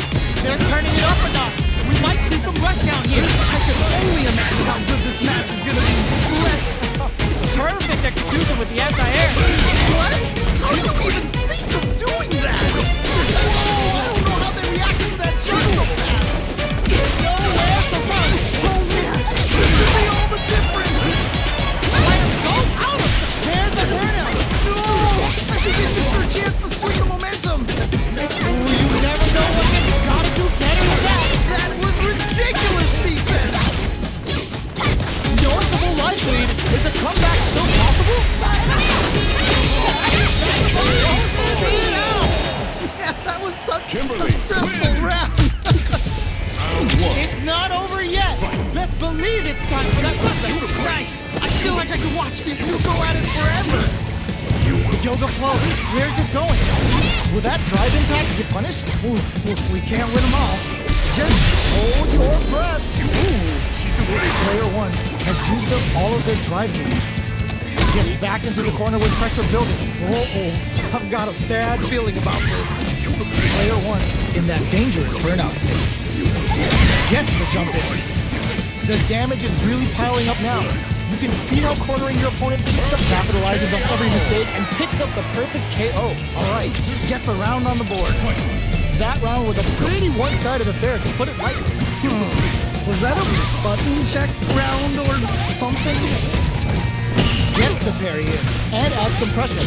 They're turning it up a notch. We might see some rushdown here. I can only imagine how good this match is gonna be. Let's... Perfect execution with the anti-air. What? How do you even think of doing that? Whoa, I don't know how they reacted to that jump so fast. Nowhere to run. Oh man, this could be all the difference. I am so out of it. There's the burnout. No, I think they missed their chance to swing the momentum. Ooh, you never know what you gotta do better than that. That was ridiculous defense. Noticeable life lead. Is a comeback still possible? Yeah, that was such a Kimberly stressful wins. round. It's not over yet. Best believe it's time for that comeback. Nice. I feel like I could watch these two go at it forever. Yoga flow. Where's this going? Will that drive impact get punished? We can't win them all. Just hold your breath. Player 1 has used up all of their drive range. Gets back into the corner with pressure building. I've got a bad feeling about this. Player 1 in that dangerous burnout state. Gets the jump in. The damage is really piling up now. You can see how cornering your opponent capitalizes on every mistake and picks up the perfect KO. Alright, gets a round on the board. That round was a pretty one-sided affair, to put it lightly. Was that a button check round or something? Gets the parry in and adds some pressure.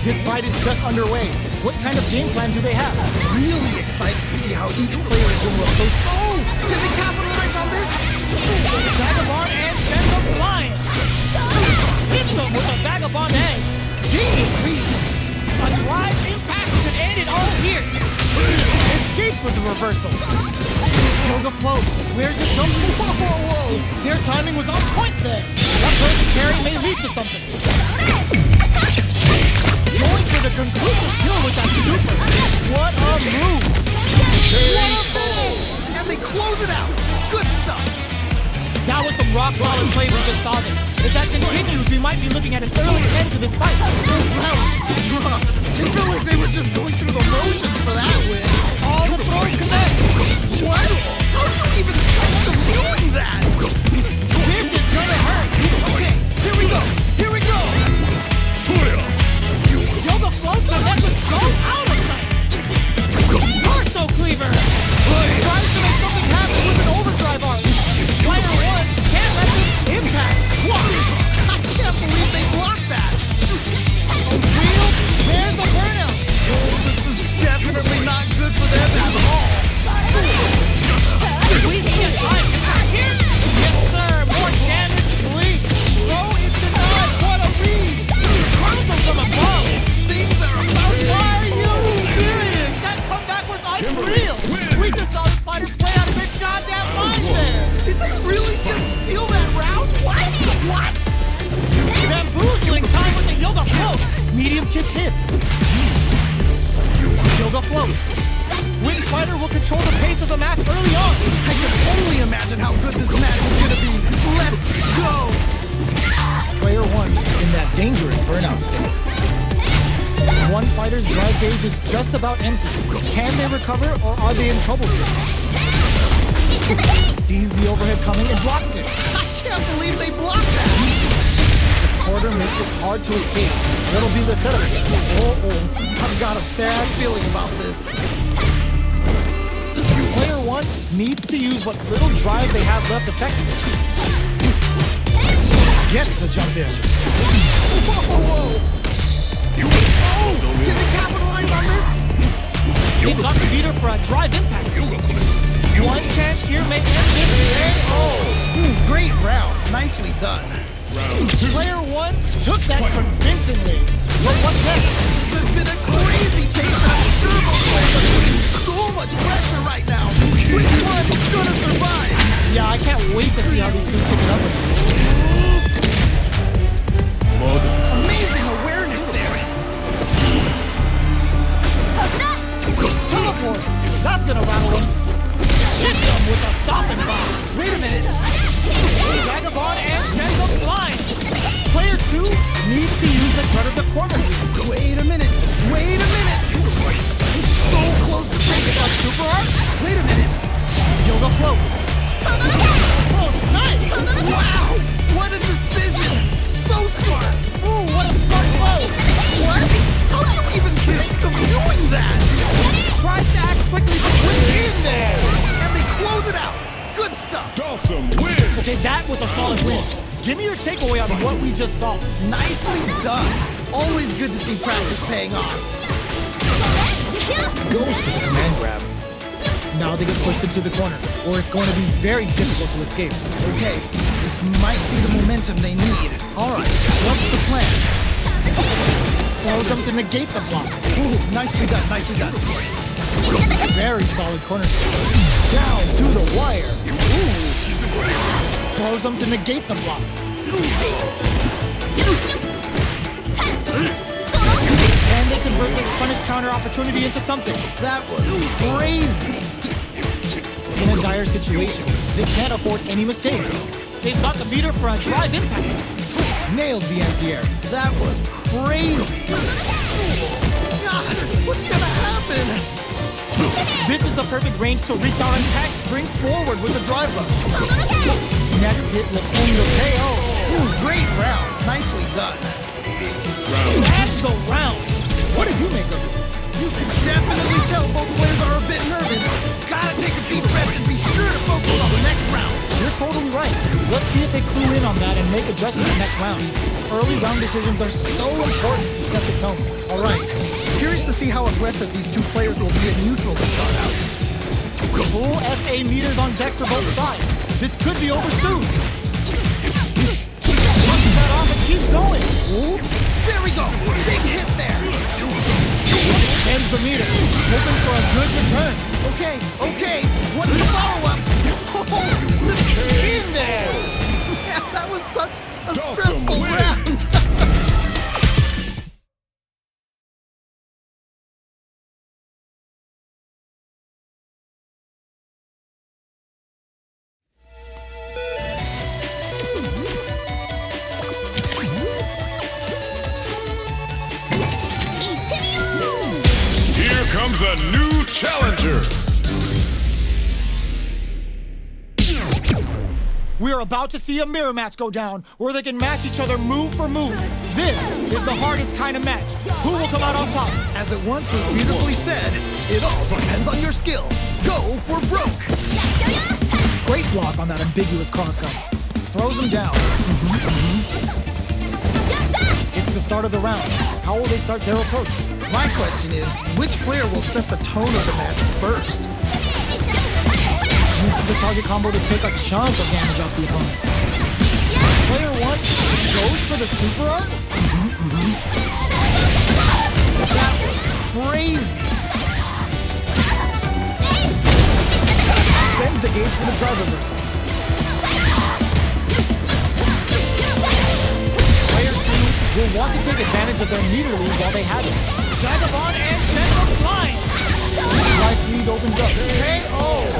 This fight is just underway. What kind of game plan do they have? Really excited to see how each player is going to approach. Oh! Can they capitalize on this? Vagabond and sends him flying. Hits him with a vagabond edge. Genius. A drive impact could end it all here. Escapes with the reversal. Yoga float. Where's this going? Whoa! Their timing was on point there. That perfect parry may lead to something. Going for the conclusive kill with that super. What a move. What a finish! And they close it out. Good stuff. That was some rock solid play we just saw there. If that continues, we might be looking at an early end to this fight. That was rough. I feel like they were just going through the motions for that win. All the throws connect. What? How do you even think of doing that? This is gonna hurt. Okay, here we go. Here we go. Yoga floats and that just goes out of sight. Torso cleaver. Tries to make something happen with an overdrive arc. Player 1 can't let this impact. I can't believe they blocked that. A real kids. Yoga float. Which fighter will control the pace of the match early on? I can only imagine how good this match is gonna be. Let's go! Player 1 in that dangerous burnout state. One fighter's drive gauge is just about empty. Can they recover or are they in trouble here? Sees the overhead coming and blocks it. I can't believe they blocked that! The quarter makes it hard to escape. What'll be the setup? I've got a bad feeling about this. Player 1 needs to use what little drive they have left effectively. Gets the jump in. Whoa! Can they capitalize on this? They've got the beater for a drive impact. One chance here may end this. Great round. Nicely done. Player 1 took that convincingly. What's next? This has been a crazy chase. I'm sure both players are putting so much pressure right now. Which one is gonna survive? Yeah, I can't wait to see how these two pick it up with this. Amazing awareness there. Teleports. That's gonna rattle him. Hit them with a stopping bomb. Wait a minute. Vagabond and sends them flying. Player 2 needs to use the threat of the corner. Wait a minute. He's so close to taking a super art. Wait a minute. Yoga float. Oh, snipe! Wow! What a decision! So smart! Ooh, what a smart blow! What? How do you even think of doing that? Tries to act quickly, but puts in there! And they close it out! Good stuff! Awesome win! Okay, that was a solid win. Give me your takeaway on what we just saw. Nicely done! Always good to see practice paying off. Goes for the command grab. Now they get pushed into the corner, or it's going to be very difficult to escape. Okay, this might be the momentum they need. Alright, what's the plan? Throws them to negate the block. Ooh, nicely done. Very solid corner. Down to the wire. Ooh. Throws them to negate the block. And they convert this punish counter opportunity into something. That was crazy! In a dire situation, they can't afford any mistakes. They've got the meter for a drive impact. Nails the anti-air. That was crazy! God, what's gonna happen? This is the perfect range to reach out and tag springs forward with the drive rush. Next hit will end the KO. Ooh, great round. Nicely done. That's the round. What did you make of it? You can definitely tell both players are a bit nervous. Gotta take a deep breath and be sure to focus on the next round. You're totally right. Let's see if they clue in on that and make adjustments next round. Early round decisions are so important to set the tone. Alright, curious to see how aggressive these two players will be at neutral to start out. Full SA meters on deck for both sides. This could be over soon. Punches that off and keeps going. Ooh, there we go. Big hit there. Ends the meter, hoping for a good return. Okay. What's the follow-up? Oh, In there. man, that was such a Awesome stressful win. round. Here comes a new challenger! We are about to see a mirror match go down, where they can match each other move for move. This is the hardest kind of match. Who will come out on top? As it once was beautifully said, it all depends on your skill. Go for broke. Great block on that ambiguous cross-up. Throws him down. It's the start of the round. How will they start their approach? My question is, which player will set the tone of the match first? Uses the target combo to take a chunk of damage off the opponent. Player 1 goes for the super art? That was crazy! Spends the gauge for the drive reversal. Player 2 will want to take advantage of their meter lead while they have it. Vagabond and sends them flying. Life lead opens up. KO.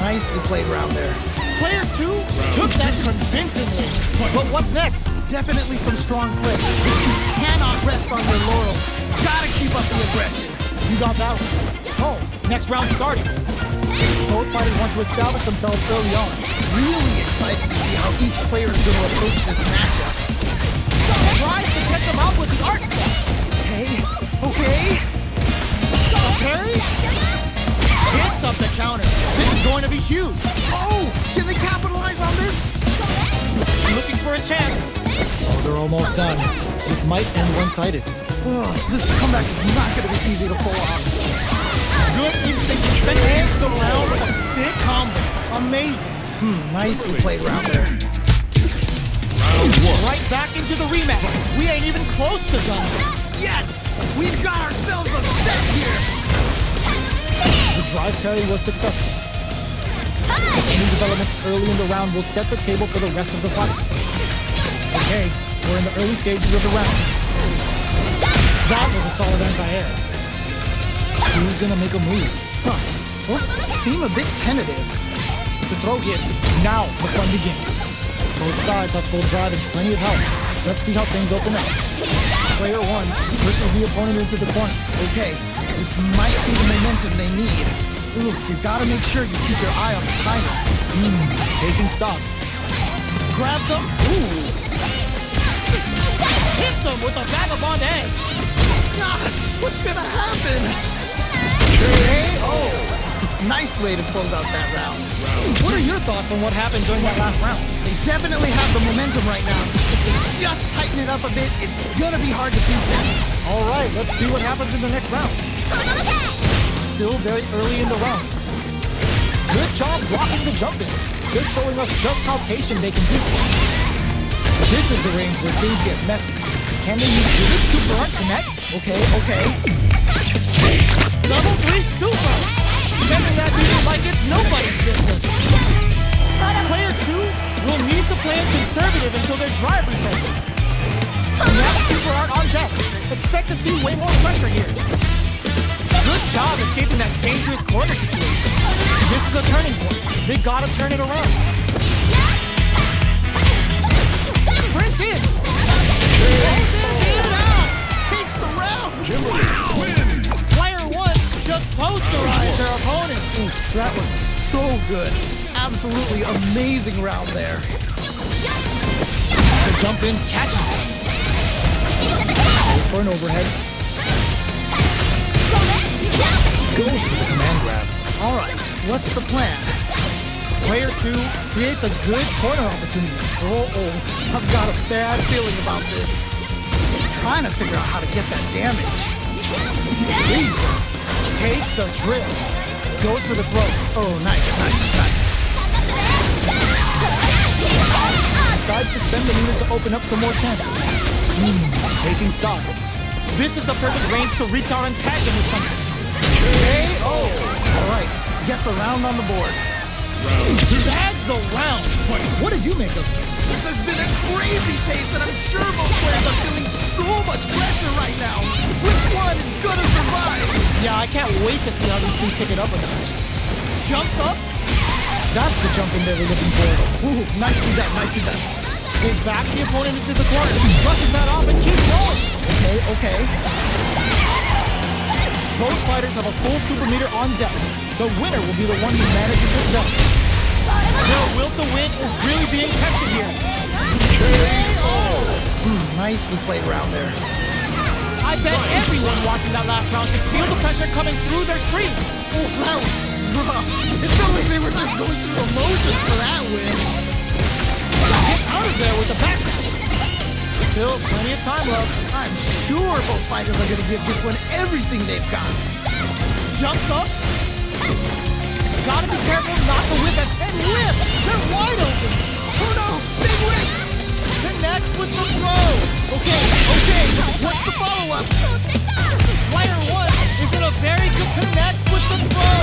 Nicely played round there. Player 2 took that convincingly. But what's next? Definitely some strong play, but you cannot rest on your laurels. Gotta keep up the aggression. You got that one. Oh, next round starting. Both fighters want to establish themselves early on. Really excited to see how each player is going to approach this matchup. Tries to catch them out with the arc step. Okay. A parry? Hits up the counter. This is going to be huge. Oh, can they capitalize on this? Looking for a chance. Oh, they're almost done. This might end one-sided. This comeback is not going to be easy to pull off. Good instinct to spend hands around with a sick combo. Amazing. Nicely played round there. Right back into the rematch. We ain't even close to done. Yes! We've got ourselves a set here! The drive parry was successful. Any developments early in the round will set the table for the rest of the fight. Okay, we're in the early stages of the round. That was a solid anti-air. Who's gonna make a move? Seem a bit tentative. The throw hits. Now the fun begins. Both sides have full drive and plenty of health. Let's see how things open up. Player 1 pushes the opponent into the corner. Okay, this might be the momentum they need. You gotta make sure you keep your eye on the timer. Taking stock. Grabs him. Hits him with a vagabond edge. God, what's gonna happen? Nice way to close out that round. What are your thoughts on what happened during that last round? They definitely have the momentum right now. If they just tighten it up a bit, it's gonna be hard to beat them. All right, let's see what happens in the next round. Still very early in the round. Good job blocking the jumping. They're showing us just how patient they can be. This is the range where things get messy. Can they use this super art connect? Okay. Level 3 super. Sending that meter like it's nobody's business. Player 2 will need to play it conservative until their drive refreshes. And that super art on deck. Expect to see way more pressure here. Good job escaping that dangerous corner situation. This is a turning point. They gotta turn it around. Sprint in. It out. Takes the round. Wins. Player 1 just posterized their opponent. That was so good. Absolutely amazing round there. The jump in catches it. Goes for an overhead. Goes for the command grab. All right, what's the plan? Player 2 creates a good corner opportunity. I've got a bad feeling about this. Trying to figure out how to get that damage. Easy. Takes a trip. Goes for the throw. Oh, nice. Decides to spend the meter to open up some more chances. Taking stock. This is the perfect range to reach out and tag them with something. All right, gets a round on the board. Bags the round. What did you make of it? This has been a crazy pace, and I'm sure both players are feeling so much pressure right now. Which one is gonna survive? Yeah, I can't wait to see how these two pick it up a notch. Jumps up. That's the jump in they were looking for. Nicely done. They back the opponent into the corner. Brushes that off and keeps going. Okay. Both fighters have a full super meter on deck. The winner will be the one who manages it best. Their will to win is really being tested here. Nicely played round there. I bet everyone watching that last round could feel the pressure coming through their screen. That was rough. It felt like they were just going through emotions for that win. Get out of there with the back. Still plenty of time left. I'm sure both fighters are gonna give this one everything they've got. Jumps up. Gotta be careful not to whip it. And whip! They're wide open. Oh no, big whip! Connects with the throw. Okay, what's the follow-up? Player 1 is in a very good connects with the throw.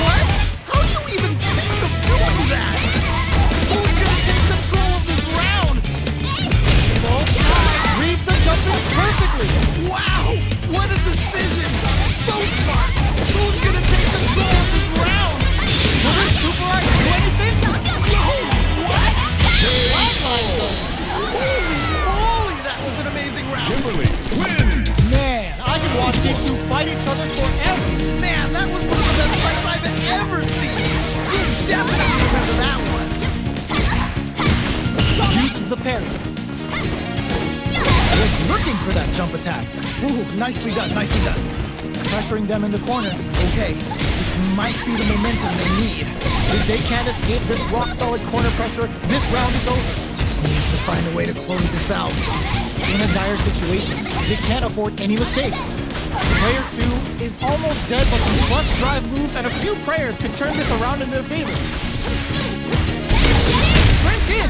What? How do you even think of doing that? Who's gonna take control of this round? Both sides reads the jumping watched these two fight each other forever. Man, that was one of the best fights I've ever seen. You definitely remember that one. Uses the parry. Was looking for that jump attack. Ooh, nicely done, nicely done. Pressuring them in the corner. Okay, this might be the momentum they need. If they can't escape this rock-solid corner pressure, this round is over. Just needs to find a way to close this out. In a dire situation, they can't afford any mistakes. Player 2 is almost dead, but some flush drive moves and a few prayers could turn this around in their favor. Sprint in.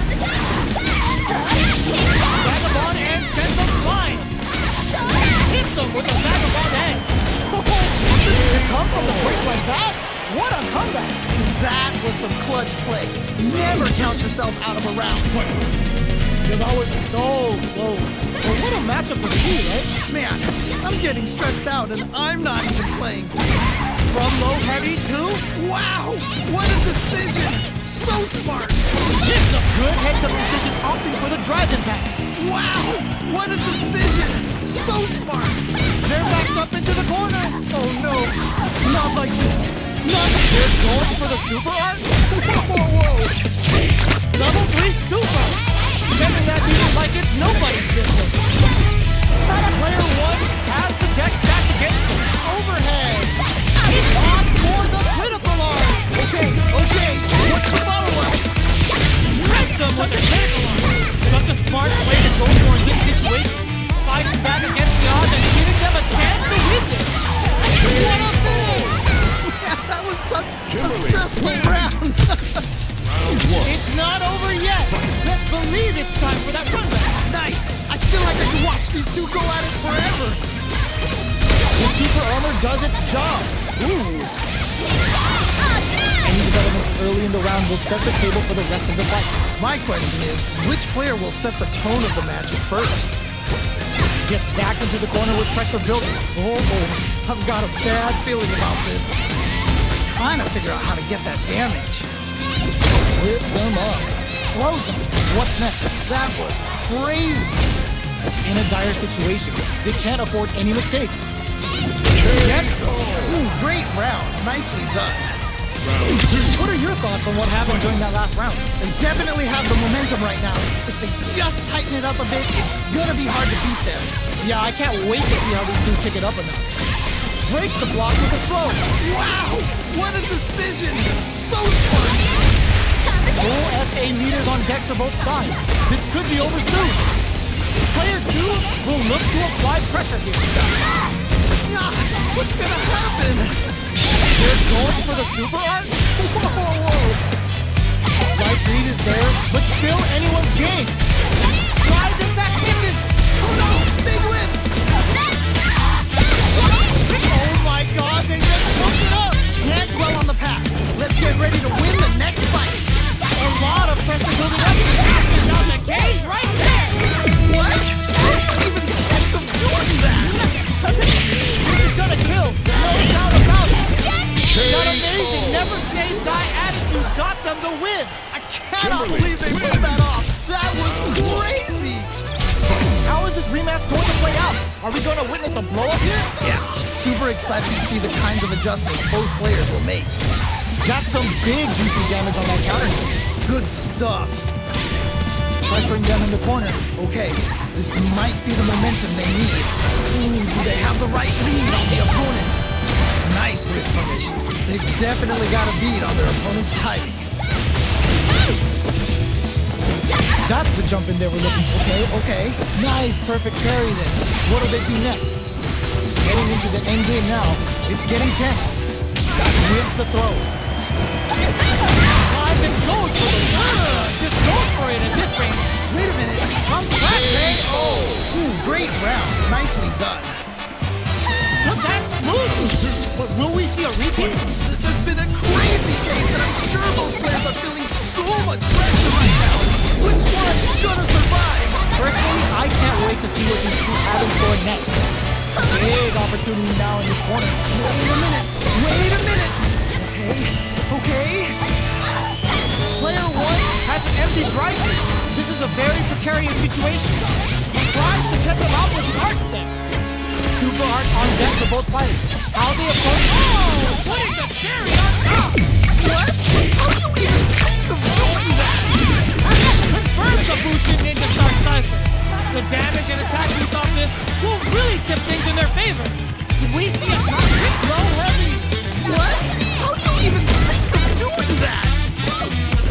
Vagabond and sends them flying. Hits them with a vagabond edge. To come from the break like that? What a comeback! That was some clutch play. Never count yourself out of a round. Yeah, that was so close. But what a matchup to see, right? Man, I'm getting stressed out and I'm not even playing. From low heavy to Wow, what a decision. So smart. hits a good heads-up decision, opting for the drive impact. Wow, what a decision. So smart. They're backed up into the corner. Oh no, not like this. Not They're going for the super art. whoa. Level 3 super. Sending that needle like it's nobody's business. Player 1 has the deck stacked against him. Overhead. He's on for the critical art. Okay, what's the follow-up? Press them with a critical art. Such a smart play to go for in this situation. Fighting back against the odds and giving them a chance to win this. What a move! Yeah, that was such a Kimberly. stressful round. It's not over yet. Let's believe it's time for that comeback. Nice. I feel like I can watch these two go at it forever. The super armor does its job. Ooh. Any developments early in the round will set the table for the rest of the fight. My question is, which player will set the tone of the match first? Gets back into the corner with pressure building. Oh, I've got a bad feeling about this. Trying to figure out how to get that damage. Rips them up. Throws them. What's next? That was crazy. In a dire situation, they can't afford any mistakes. Ooh, great round. Nicely done. What are your thoughts on what happened during that last round? They definitely have the momentum right now. If they just tighten it up a bit, it's gonna be hard to beat them. Yeah, I can't wait to see how these two pick it up a notch. Breaks the block with a throw. Wow, what a decision. So smart. Full SA meters on deck for both sides. This could be over soon. Player 2 will look to apply pressure here. Ah, what's gonna happen? They're going for the super art? Whoa. Life lead is there, but still anyone's game. Drive them back misses. Oh no, big win. Oh my god, they just choked it up. Can't dwell on the path. Let's get ready to win the next fight. A lot of pressure building up. Passes down the cage right there. What? I didn't even get them doing that. This is gonna kill. No doubt about it. That amazing never say die attitude got them the win. I cannot believe they pulled that off. That was crazy. How is this rematch going to play out? Are we going to witness a blow-up here? Yeah, super excited to see the kinds of adjustments both players will make. Got some big juicy damage on that counter hit. Good stuff. Pressuring them in the corner. Okay, this might be the momentum they need. Ooh, do they have the right lead on the opponent? Nice whip punish. They've definitely got a beat on their opponent's timing. That's the jump in they were looking for. Okay. Nice, perfect parry then. What do they do next? Getting into the end game now. It's getting tense. Whips the throw. Slides and goes for the just goes for it at this range. Wait a minute. Comes back, Oh, ooh, great round. Nicely done. Took that smooth. But will we see a repeat? This has been a crazy case, and I'm sure both players are feeling so much pressure right now. Which one is gonna survive? Personally, I can't wait to see what these two have in store next. Big opportunity now in this corner. Wait a minute. Okay. Player 1 has an empty driver. This is a very precarious situation. He tries to catch him out with the art step. Super art on deck for both fighters. How they approach... Oh, putting the cherry on top. What? How do you even think of doing that? Confirms the Bushin Ninja Star Cypher. The damage and attack boost off this will really tip things in their favor. Can we see a top hit low heavy? What? How do you even think of doing that?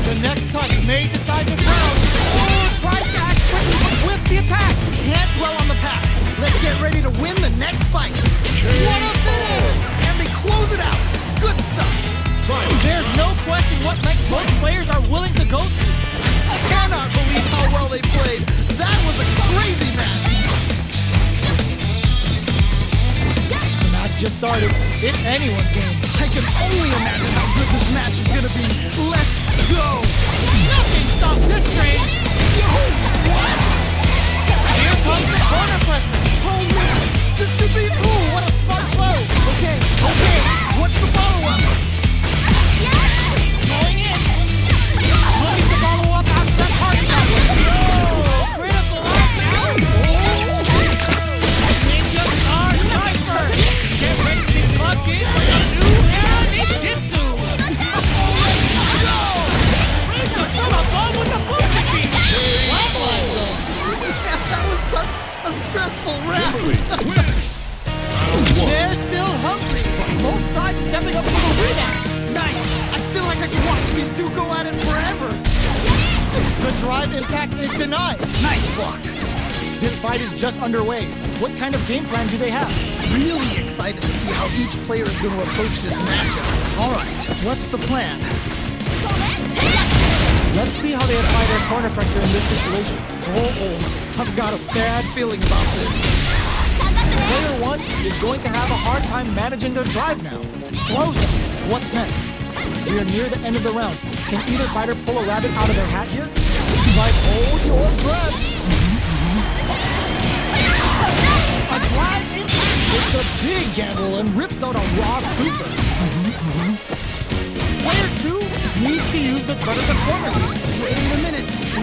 The next touch may decide this round. Oh, tries to act quickly with the attack. Can't dwell on the past. Let's get ready to win the next fight. What a finish! And they close it out. Good stuff. There's no question what lengths both players are willing to go to. I cannot believe how well they played. That was a crazy match. The match just started. It's anyone's game. I can only imagine how good this match is gonna be. Let's go. Nothing stops this train. Yo, what? Here comes the corner pressure. Oh man, this could be. Ooh, what a smart blow. Okay. What's the follow-up? Going in. Looking to follow up after that hard shot. Oh, critical art now. Ninja Star Cypher. Get ready to be plugged in for the new era ninjutsu. Raise the full above with the Bushin beat. Well played, though. That was such a stressful round. They're still hungry. Both sides stepping up for the rematch. Nice. I feel like I can watch these two go at it forever. The drive impact is denied. Nice block. This fight is just underway. What kind of game plan do they have? Really excited to see how each player is going to approach this matchup. All right, what's the plan? Let's see how they apply their corner pressure in this situation. Oh, I've got a bad feeling about this. Player 1 is going to have a hard time managing their drive now. Close up. What's next? We are near the end of the round. Can either fighter pull a rabbit out of their hat here? Like, hold your breath. A drive impact. It's a big gamble and rips out a raw super. Player 2 needs to use the front of the corner.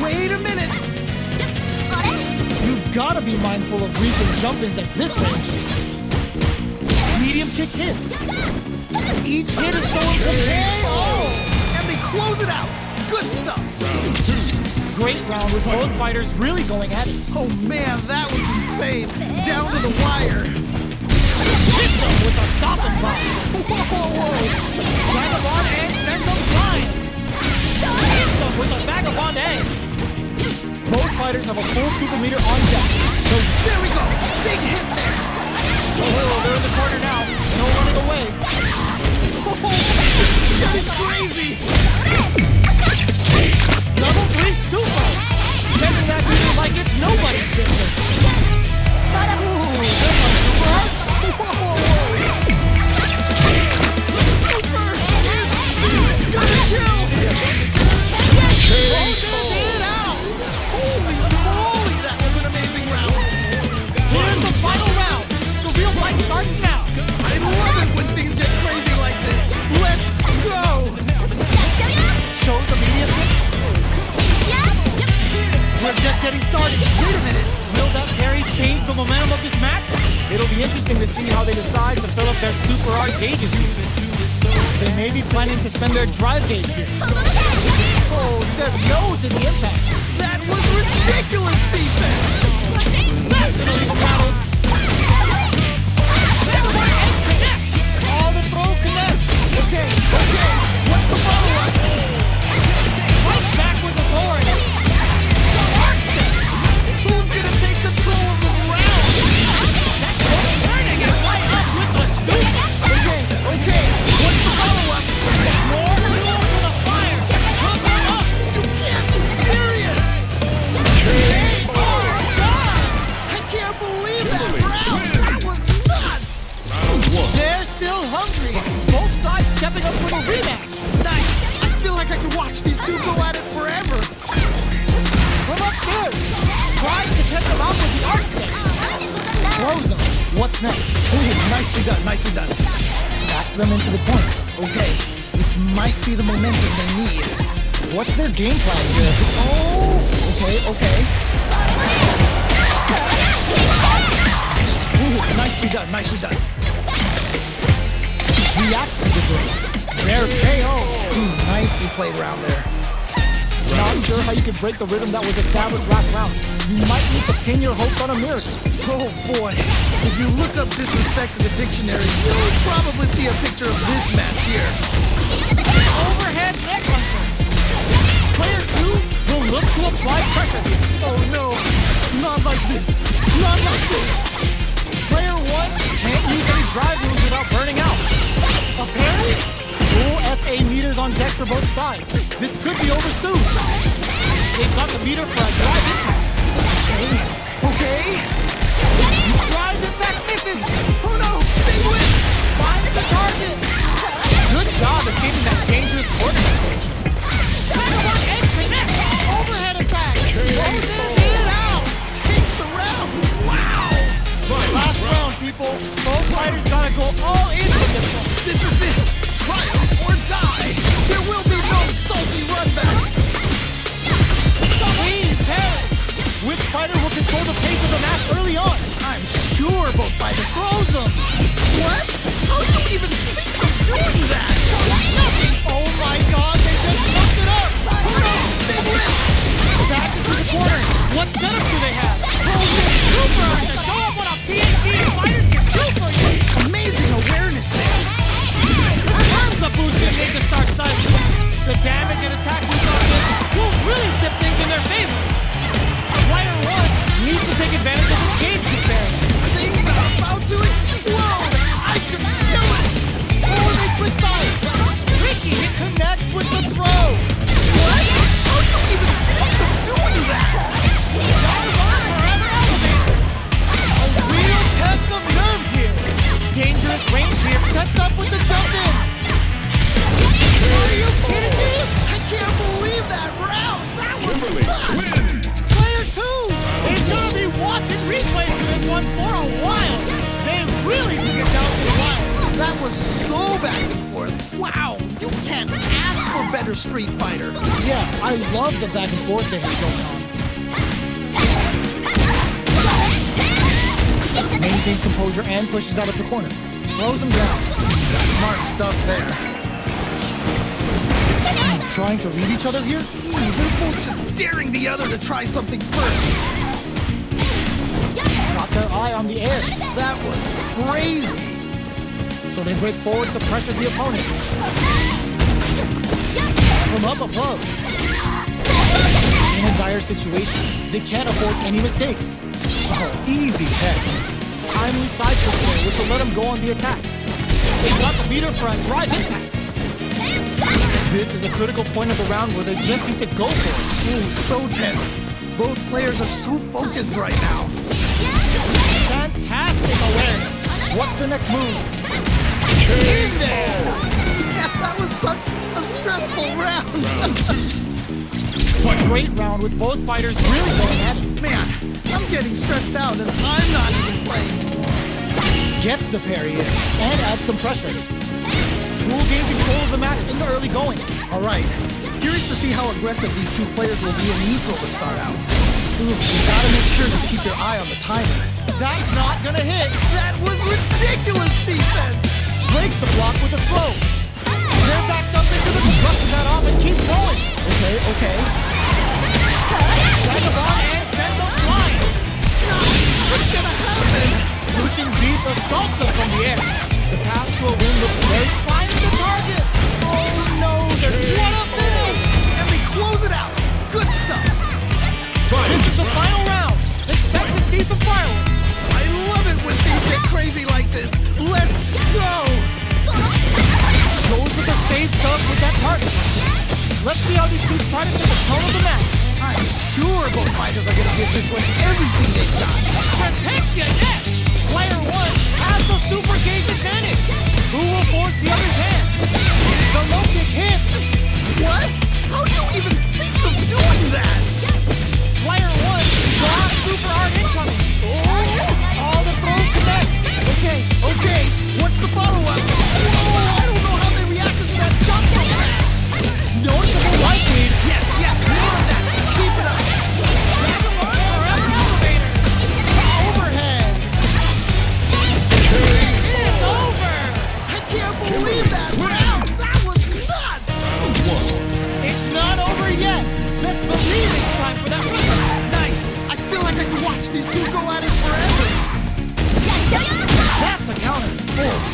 Wait a minute. You've got to be mindful of reach and jump-ins at this range. Medium kick hits. Each hit is so important. Oh, and they close it out. Good stuff. Great round with both fighters really going at it. Oh man, that was insane. Down to the wire. Hits them with a stopping block. Whoa. Vagabond edge sends them flying. Hits them with a vagabond edge. Both fighters have a full super meter on deck. So There we go. Big hit there. Oh, they're in the corner now. No running away. Oh, this is getting crazy. Level 3 super. Sending that meter like it's nobody's business. Ooh, there's a super art. Whoa. Super is gonna kill. Closes it out. Holy moly, that was an amazing round. Here's the final round. The real fight starts now. I love it when things get crazy like this. Let's go. shows immediately. We're just getting started. Wait a minute. Will that parry change the momentum of this match? It'll be interesting to see how they decide to fill up their super art gauges here. They may be planning to spend their drive gauge here. Oh, says no to the impact. That was ridiculous defense. That's an illegal battle. Vagabond edge connects. All the throw connects. Okay. What's the follow-up? Right back with authority. Who's gonna take control of this round? That's turning it right up with the scoop. Okay. What's the follow-up? More fuel for the fire. Hook her up. You can't be serious. Oh my God! I can't believe that round. That was nuts. They're still hungry. Both sides stepping up for the rematch. Nice. I feel like I could watch these two go at it forever. From upstairs. Tries to catch them out with the art stick. Throws them. What's next? Ooh, nicely done. Backs them into the point. Okay, this might be the momentum they need. What's their game plan here? Oh, okay. Ooh, Ooh, nicely done, nicely done. Reacts to the good. Rare KO. Nicely played around there. Not sure how you can break the rhythm that was established last round. You might need to pin your hopes on a miracle. Oh boy, if you look up disrespect in the dictionary, you'll probably see a picture of this match here. Overhead neck puncher. Player 2 will look to apply pressure here. Oh no, not like this, not like this. Player 1 can't use any drive moves without burning out. Apparently, Full SA meters on deck for both sides. This could be over soon. they've got the meter for a drive impact. Okay, Drive impact misses. oh no, they win. Finds the target. Good job escaping that dangerous corner situation. Dragon edge connect. Overhead attack. Closes it out. Takes the round. Wow. Last round, people. Both fighters gotta go all in with this one. This is it. Triumph or die. There will be no salty run back. Clean parry. Which fighter will control the pace of the match early on? I'm sure both fighters Throws them. What? How do you even think of doing that? Oh my god, they just fucked it up. They win. Back into the corner. What setup do they have? Super to show up on a PhD. Fighters can kill for you. Amazing awareness there. Turns the boost and make the start cycle. The damage and attack boost on this will really tip things in their favor. Player 1 needs to take advantage of his gauge disparity. Things are about to explode. I can feel it. Oh, they switch sides. Tricky hit connects with the throw. What? How do you even think of doing that? Forever elevator. A real test of nerves here. Dangerous range here. Sets up with the jump in. Are you kidding me? I can't believe that round. That was Kimberly nuts. wins. Player 2 is gonna be watching replays for this one for a while. They really took it down to the wire. That was so back and forth. Wow, you can't ask for better Street Fighter. Yeah, I love the back and forth that goes on. Maintains composure and pushes out of the corner. Throws him down. Smart stuff there. Trying to read each other here? They're both just daring the other to try something first. Got their eye on the air. That was crazy. So they break forward to pressure the opponent. From up above. In a dire situation, they can't afford any mistakes. Oh, easy tech. Timely side push there, which will let them go on the attack. They got the meter for a drive impact. This is a critical point of the round where they just need to go for it. Ooh, so tense. Both players are so focused right now. Fantastic awareness. What's the next move? In there! Yeah, that was such a stressful round. A great round with both fighters really going at it. Man, I'm getting stressed out and I'm not even playing. Gets the parry in and adds some pressure. Who will gain control of the match in the early going? All right, curious to see how aggressive these two players will be in neutral to start out. Ooh, you gotta make sure to keep your eye on the timer. That's not gonna hit. That was ridiculous defense! Breaks the block with a throw. They're backed up into the Brushes that off and keeps going. Okay, okay. Dragon and sends them flying. What's gonna happen? Lucian beats assaults them from the air. The path to a win looks very fine to the target. Oh no, there's what a finish! And they close it out. Good stuff. This is the final round. Expect to see some fireworks. I love it when things get crazy like this. Let's go! Goes with the safe stuff with that target. Let's see how these two try to set the tone of the match. I'm sure both fighters are gonna give this one everything they've got. Protect your neck! Player 1 has the super gauge advantage. Who will force the other's hand? The low kick hits. What? How do you even think of doing that? Player 1 got super art incoming. All the throws connects. Okay, okay. What's the follow-up? Whoa, I don't know how they reacted to that jump so fast. Noticeable light lead. Yes, yes, more of that. Keep it up. Dragon forever elevator. Overhead.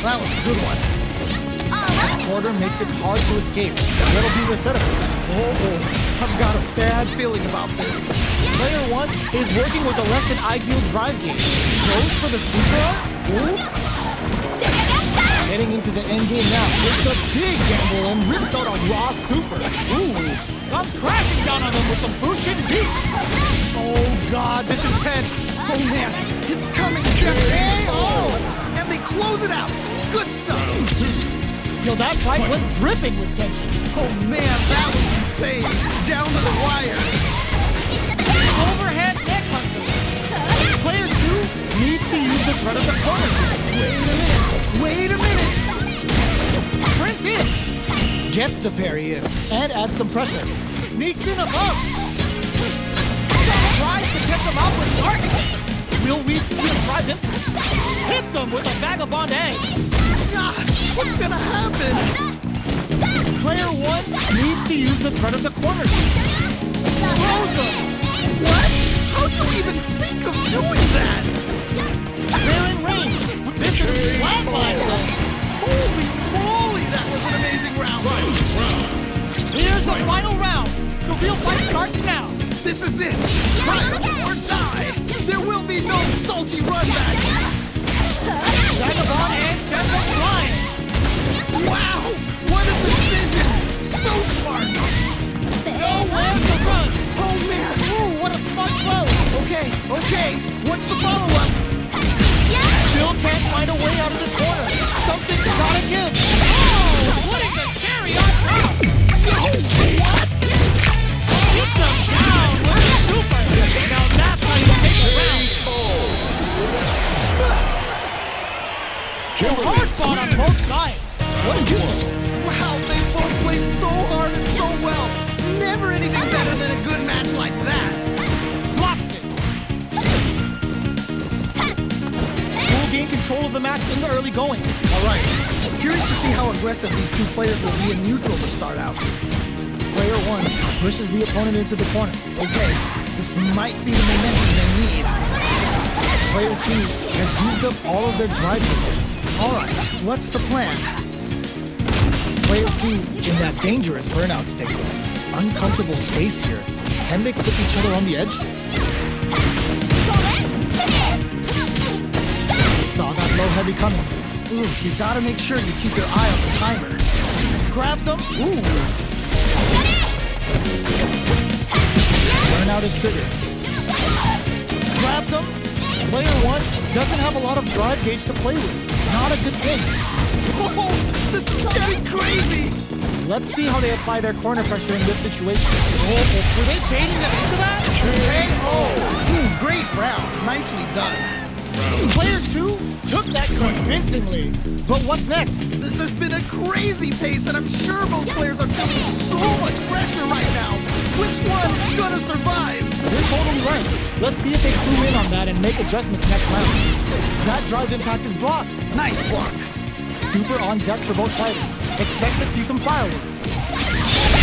That was a good one. Quarter makes it hard to escape. That'll be the setup. Oh, I've got a bad feeling about this. Player 1 is working with a less than ideal drive gauge. Goes for the super art. Heading into the end game now. It's a big gamble and rips out a raw super. Comes crashing down on them with some Bushin heat. Oh God, this is tense. Oh man, it's coming, Jeff. And they close it out. Good stuff. Yo, that fight was dripping with tension. Oh man, that was insane. Down to the wire. Overhead neck hunter. Player 2 needs to use the threat of the corner. Wait a minute. Prince in. Gets the parry in and adds some pressure. Sneaks in above. Tries to catch him out with dark. Will we see him drive him? Hits him with a vagabond edge. God, what's gonna happen? Player 1 needs to use the threat of the corner. Throws him. What? How do you even think of doing that? They're in range. This is flatline. Holy moly, that was an amazing round. Here's the final round. The real fight starts now. This is it. Triumph or die. There will be no salty run back. Vagabond edge sends him flying. Wow, what a decision. So smart. Nowhere to run. Oh man. Ooh, what a smart throw. Okay. What's the follow-up? Still can't find a way out of this corner. Something's gotta give. Oh, putting the cherry on top. What? Hits them down with a super. Now that's how you take a round. Hard fought on both sides. What are you doing? Wow, they both played so hard and so well. Never anything better than a good match like that. Blocks it. Will gain control of the match in the early going. All right. Curious to see how aggressive these two players will be in neutral to start out. Player 1 pushes the opponent into the corner. Okay, this might be the momentum they need. Player 2 has used up all of their drive gauge. All right, what's the plan? Player 2 in that dangerous burnout state. Uncomfortable space here. Can they clip each other on the edge? Saw that low heavy coming. Ooh, you gotta make sure you keep your eye on the timer. Grabs him. Ooh. Burnout is triggered. Grabs him. Player 1 doesn't have a lot of drive gauge to play with. Not a good thing. Oh, this is getting crazy. Let's see how they apply their corner pressure in this situation. Were they baiting them into that? Ooh, great round. Nicely done. Player 2 took that convincingly. But what's next? This has been a crazy pace, and I'm sure both players are feeling so much pressure right now. Which one is gonna survive? You're totally right. Let's see if they clue in on that and make adjustments next round. That drive impact is blocked. Nice block. Super on deck for both fighters. Expect to see some fireworks.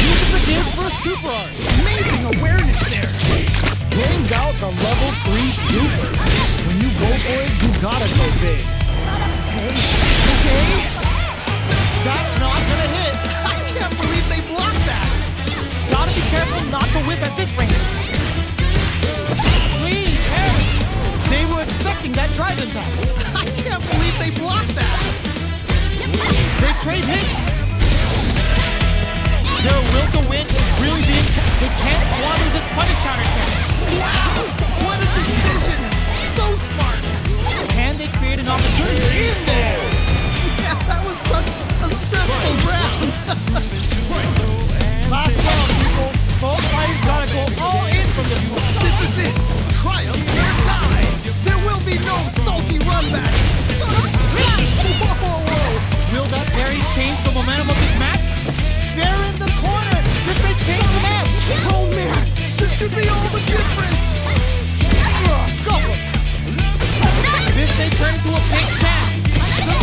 Uses the gear for a super art. Amazing awareness there. Brings out the level 3 super. When you go for it, you gotta go big. Okay. That's not gonna hit. I can't believe they blocked that. Gotta be careful not to whip at this range. Please, Harry. They were expecting that drive impact. I can't believe they blocked that. They trade hits. Their will to win is really being they can't squander this punish counter chance. Wow, what a decision. So smart. Can they create an opportunity in there? Yeah, that was such a stressful round. Last round, people. Both fighters gotta go all in from this one. This is it. Triumph or die. There will be no salty run back. Whoa. Will that parry change the momentum of this match? They're in the corner. This may change the match. Oh man, this could be all the difference. Scuffle. This may turn into a big match. The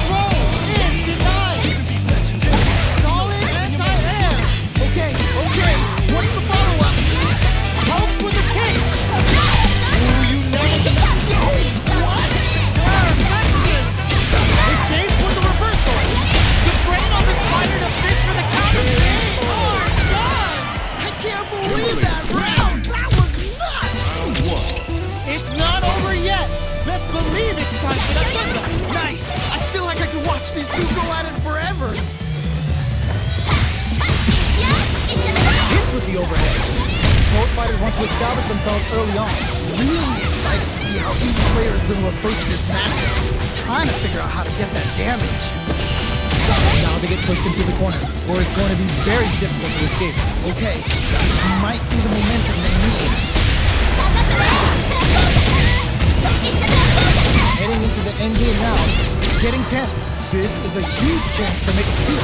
watch these two go at it forever. Hits with the overhead. Both fighters want to establish themselves early on. Really excited to see how each player is going to approach this matchup. Trying to figure out how to get that damage. Now they get pushed into the corner, where it's going to be very difficult to escape. Okay, this might be the momentum they need. Heading into the end game now, getting tense. This is a huge chance to make a feel.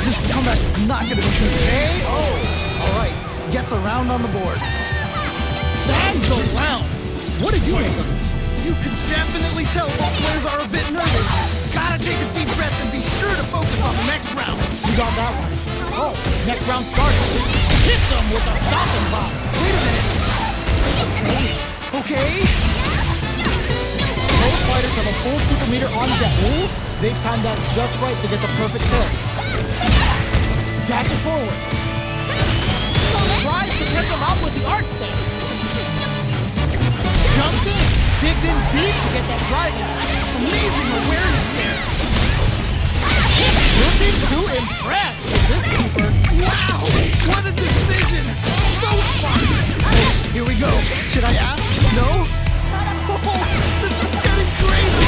This comeback is not going to be good. Hey, all right, gets a round on the board. That's the round. What did you make of it? You can definitely tell both players are a bit nervous. Gotta take a deep breath and be sure to focus on the next round. You got that one. Oh, next round starts. Hit them with a stopping block. Wait a minute. Okay. Both fighters have a full super meter on deck. They've timed that just right to get the perfect pair. Dashes forward. Tries to catch him out with the arc stand. Jumps in. Digs in deep to get that drive in. Amazing awareness there. Looking to impress with this keeper. Wow, what a decision. So smart. Oh, here we go. Should I ask? No? Oh, this is getting crazy.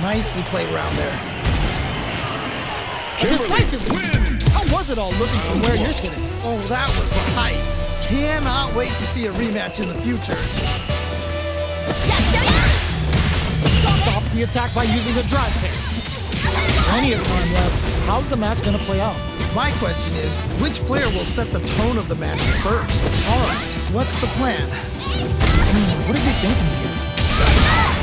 Nicely played around there. Decisively. How was it all looking from where you're sitting? Oh, that was the height. Cannot wait to see a rematch in the future. Stop the attack by using a drive kick. Plenty of time left. How's the match gonna play out? My question is, which player will set the tone of the match first? All right, what's the plan? What are you thinking here?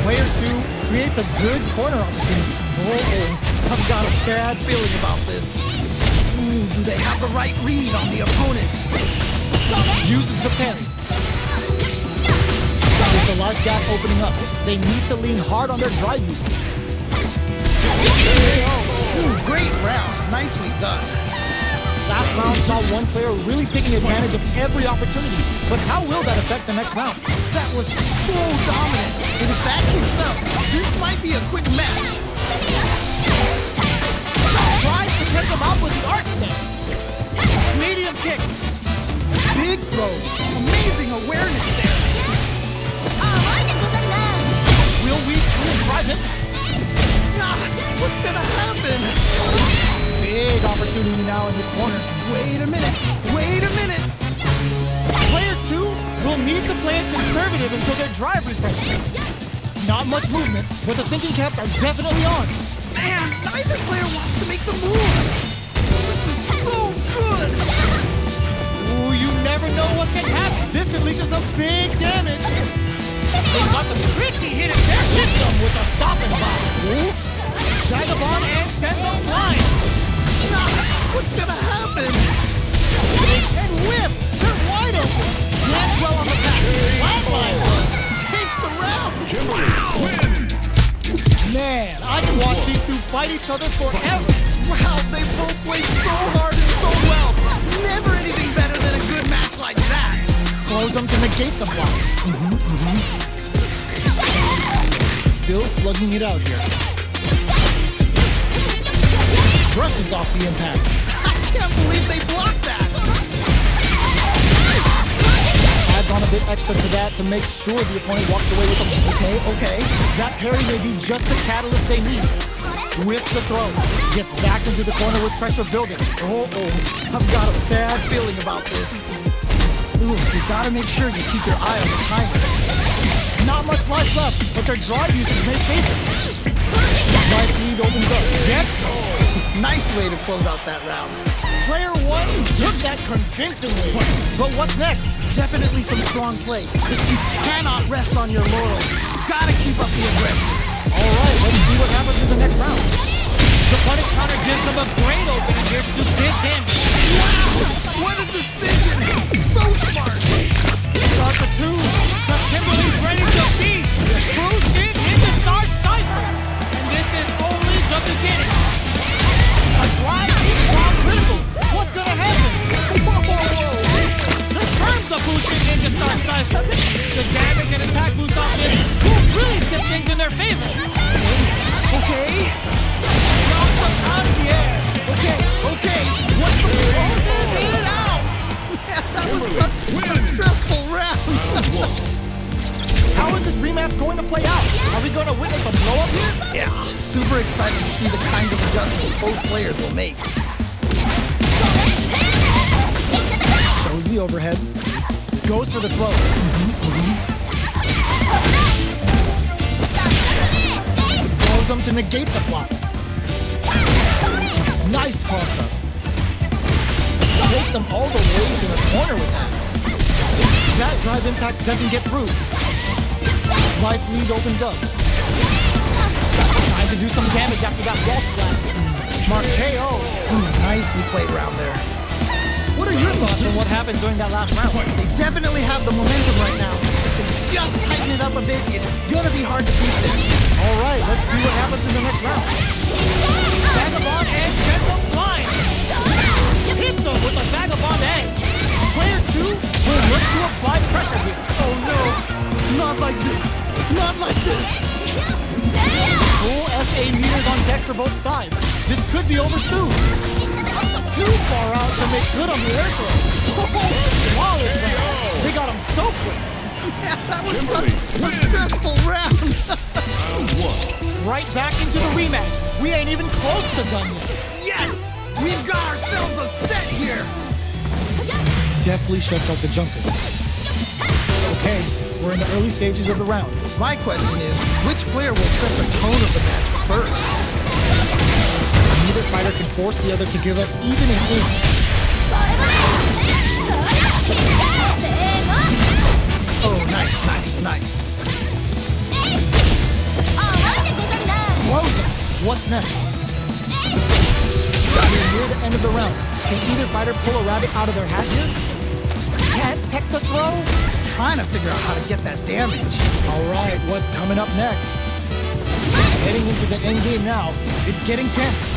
Player 2 creates a good corner opportunity. Oh, I've got a bad feeling about this. Do they have the right read on the opponent? Uses the parry. With the life gap opening up, they need to lean hard on their drive usage. Great round. Nicely done. Last round saw one player really taking advantage of every opportunity. But how will that affect the next round? That was so dominant. And if that keeps up, this might be a quick match. Tries to catch him out with the arc stand. Medium kick. Big throw. Amazing awareness there. Will we see him drive him? What's gonna happen? Big opportunity now in this corner. Wait a minute. Wait a minute. Player 2 will need to play it conservative until their drive refreshes. Not much movement, but the thinking caps are definitely on. Man, neither player wants to make the move. This is so good. Ooh, you never know what can happen. This could lead to some big damage. They got the tricky hit in there. Hits them with a stopping block. Jagabon and sends them flying. What's gonna happen? And whips. They're wide open. Can't dwell on the back. Flatline. Takes the round. Man, I can watch these two fight each other forever. Wow, they both played so hard and so well. Never anything better than a good match like that. Close them to negate the block. Still slugging it out here. Brushes off the impact. I can't believe they blocked that. Adds on a bit extra to that to make sure the opponent walks away with a Okay. That parry may be just the catalyst they need. With the throw. Gets back into the corner with pressure building. I've got a bad feeling about this. You gotta make sure you keep your eye on the timer. Not much life left, but their drive usage may favor. Life lead opens up. Gets. Nice way to close out that round. Player 1 took that convincingly. But what's next? Definitely some strong play, but you cannot rest on your laurels. Gotta keep up the aggression. Alright, let's see what happens in the next round. The punish counter gives them a great opening here to do big damage. Wow! What a decision! So smart! Start the 2. The Kimberly's ready to feast. Cruise in into Star Cypher. And this is only the beginning. A drive deep while critical. What's gonna happen? The turns the boosting into Star Cypher. The damage and attack boost off this will really tip things in their favor. Okay. excited to see the kinds of adjustments both players will make. Shows the overhead. Goes for the throw. Throws them to negate the block. Nice cross-up. Takes them all the way to the corner with that. That drive impact doesn't get through. Life lead opens up. Time to do some damage after that wall splat. Smart KO. Nicely played round there. What are your thoughts on what happened during that last round? They definitely have the momentum right now. If they just tighten it up a bit, it's gonna be hard to beat them. All right, let's see what happens in the next round. Vagabond Edge sends him flying. Hits him with a Vagabond Edge. Player 2 will look to apply pressure here. Oh no, not like this. Not like this. Full SA meters on deck for both sides. This could be over soon. Too far out to make good on the air throw. Flawless round. They got him so quick. Yeah, that was such a stressful round. Round 1. Right back into the rematch. We ain't even close to done yet. Yes, we've got ourselves a set here. Deftly shuts out the jumper. Okay, we're in the early stages of the round. My question is, which player will set the tone of the match first? Neither fighter can force the other to give up even an inch. Oh, nice, nice, nice. Close. What's next? We're near the end of the round. Can either fighter pull a rabbit out of their hat here? Can't tech the throw? Trying to figure out how to get that damage. All right, what's coming up next? Heading into the end game now. It's getting tense.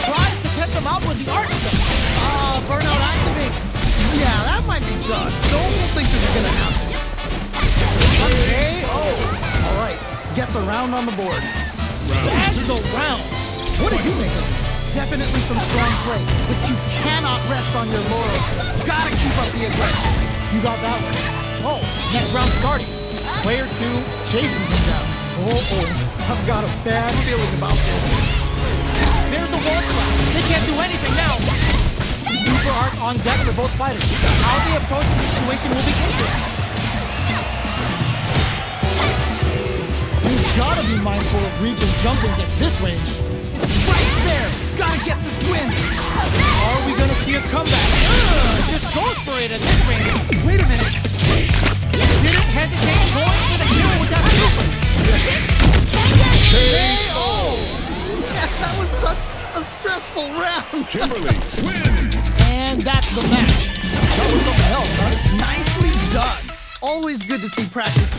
Tries to catch them out with the art stuff. Burnout activates. Yeah, that might be done. Don't think this is gonna happen. Okay. Oh, all right. Gets a round on the board. That's the round. What do you make of it? Definitely some strong play, but you cannot rest on your laurels. Gotta keep up the aggression. You got that one. Oh, next round starting. Player 2 chases them down. Oh, I've got a bad feeling about this. There's the wall splat. They can't do anything now. Super arts on deck for both fighters. How they approach the situation will be interesting. You've got to be mindful of reach and jump-ins at this range. Right there. Gotta get this win. Are we going to see a comeback? Just goes for it at this range. Wait a minute. Didn't hesitate going for the kill with that super. Oh, yeah, that was such a stressful round. Kimberly wins. And that's the match. That was something else, huh? Nicely done. Always good to see practice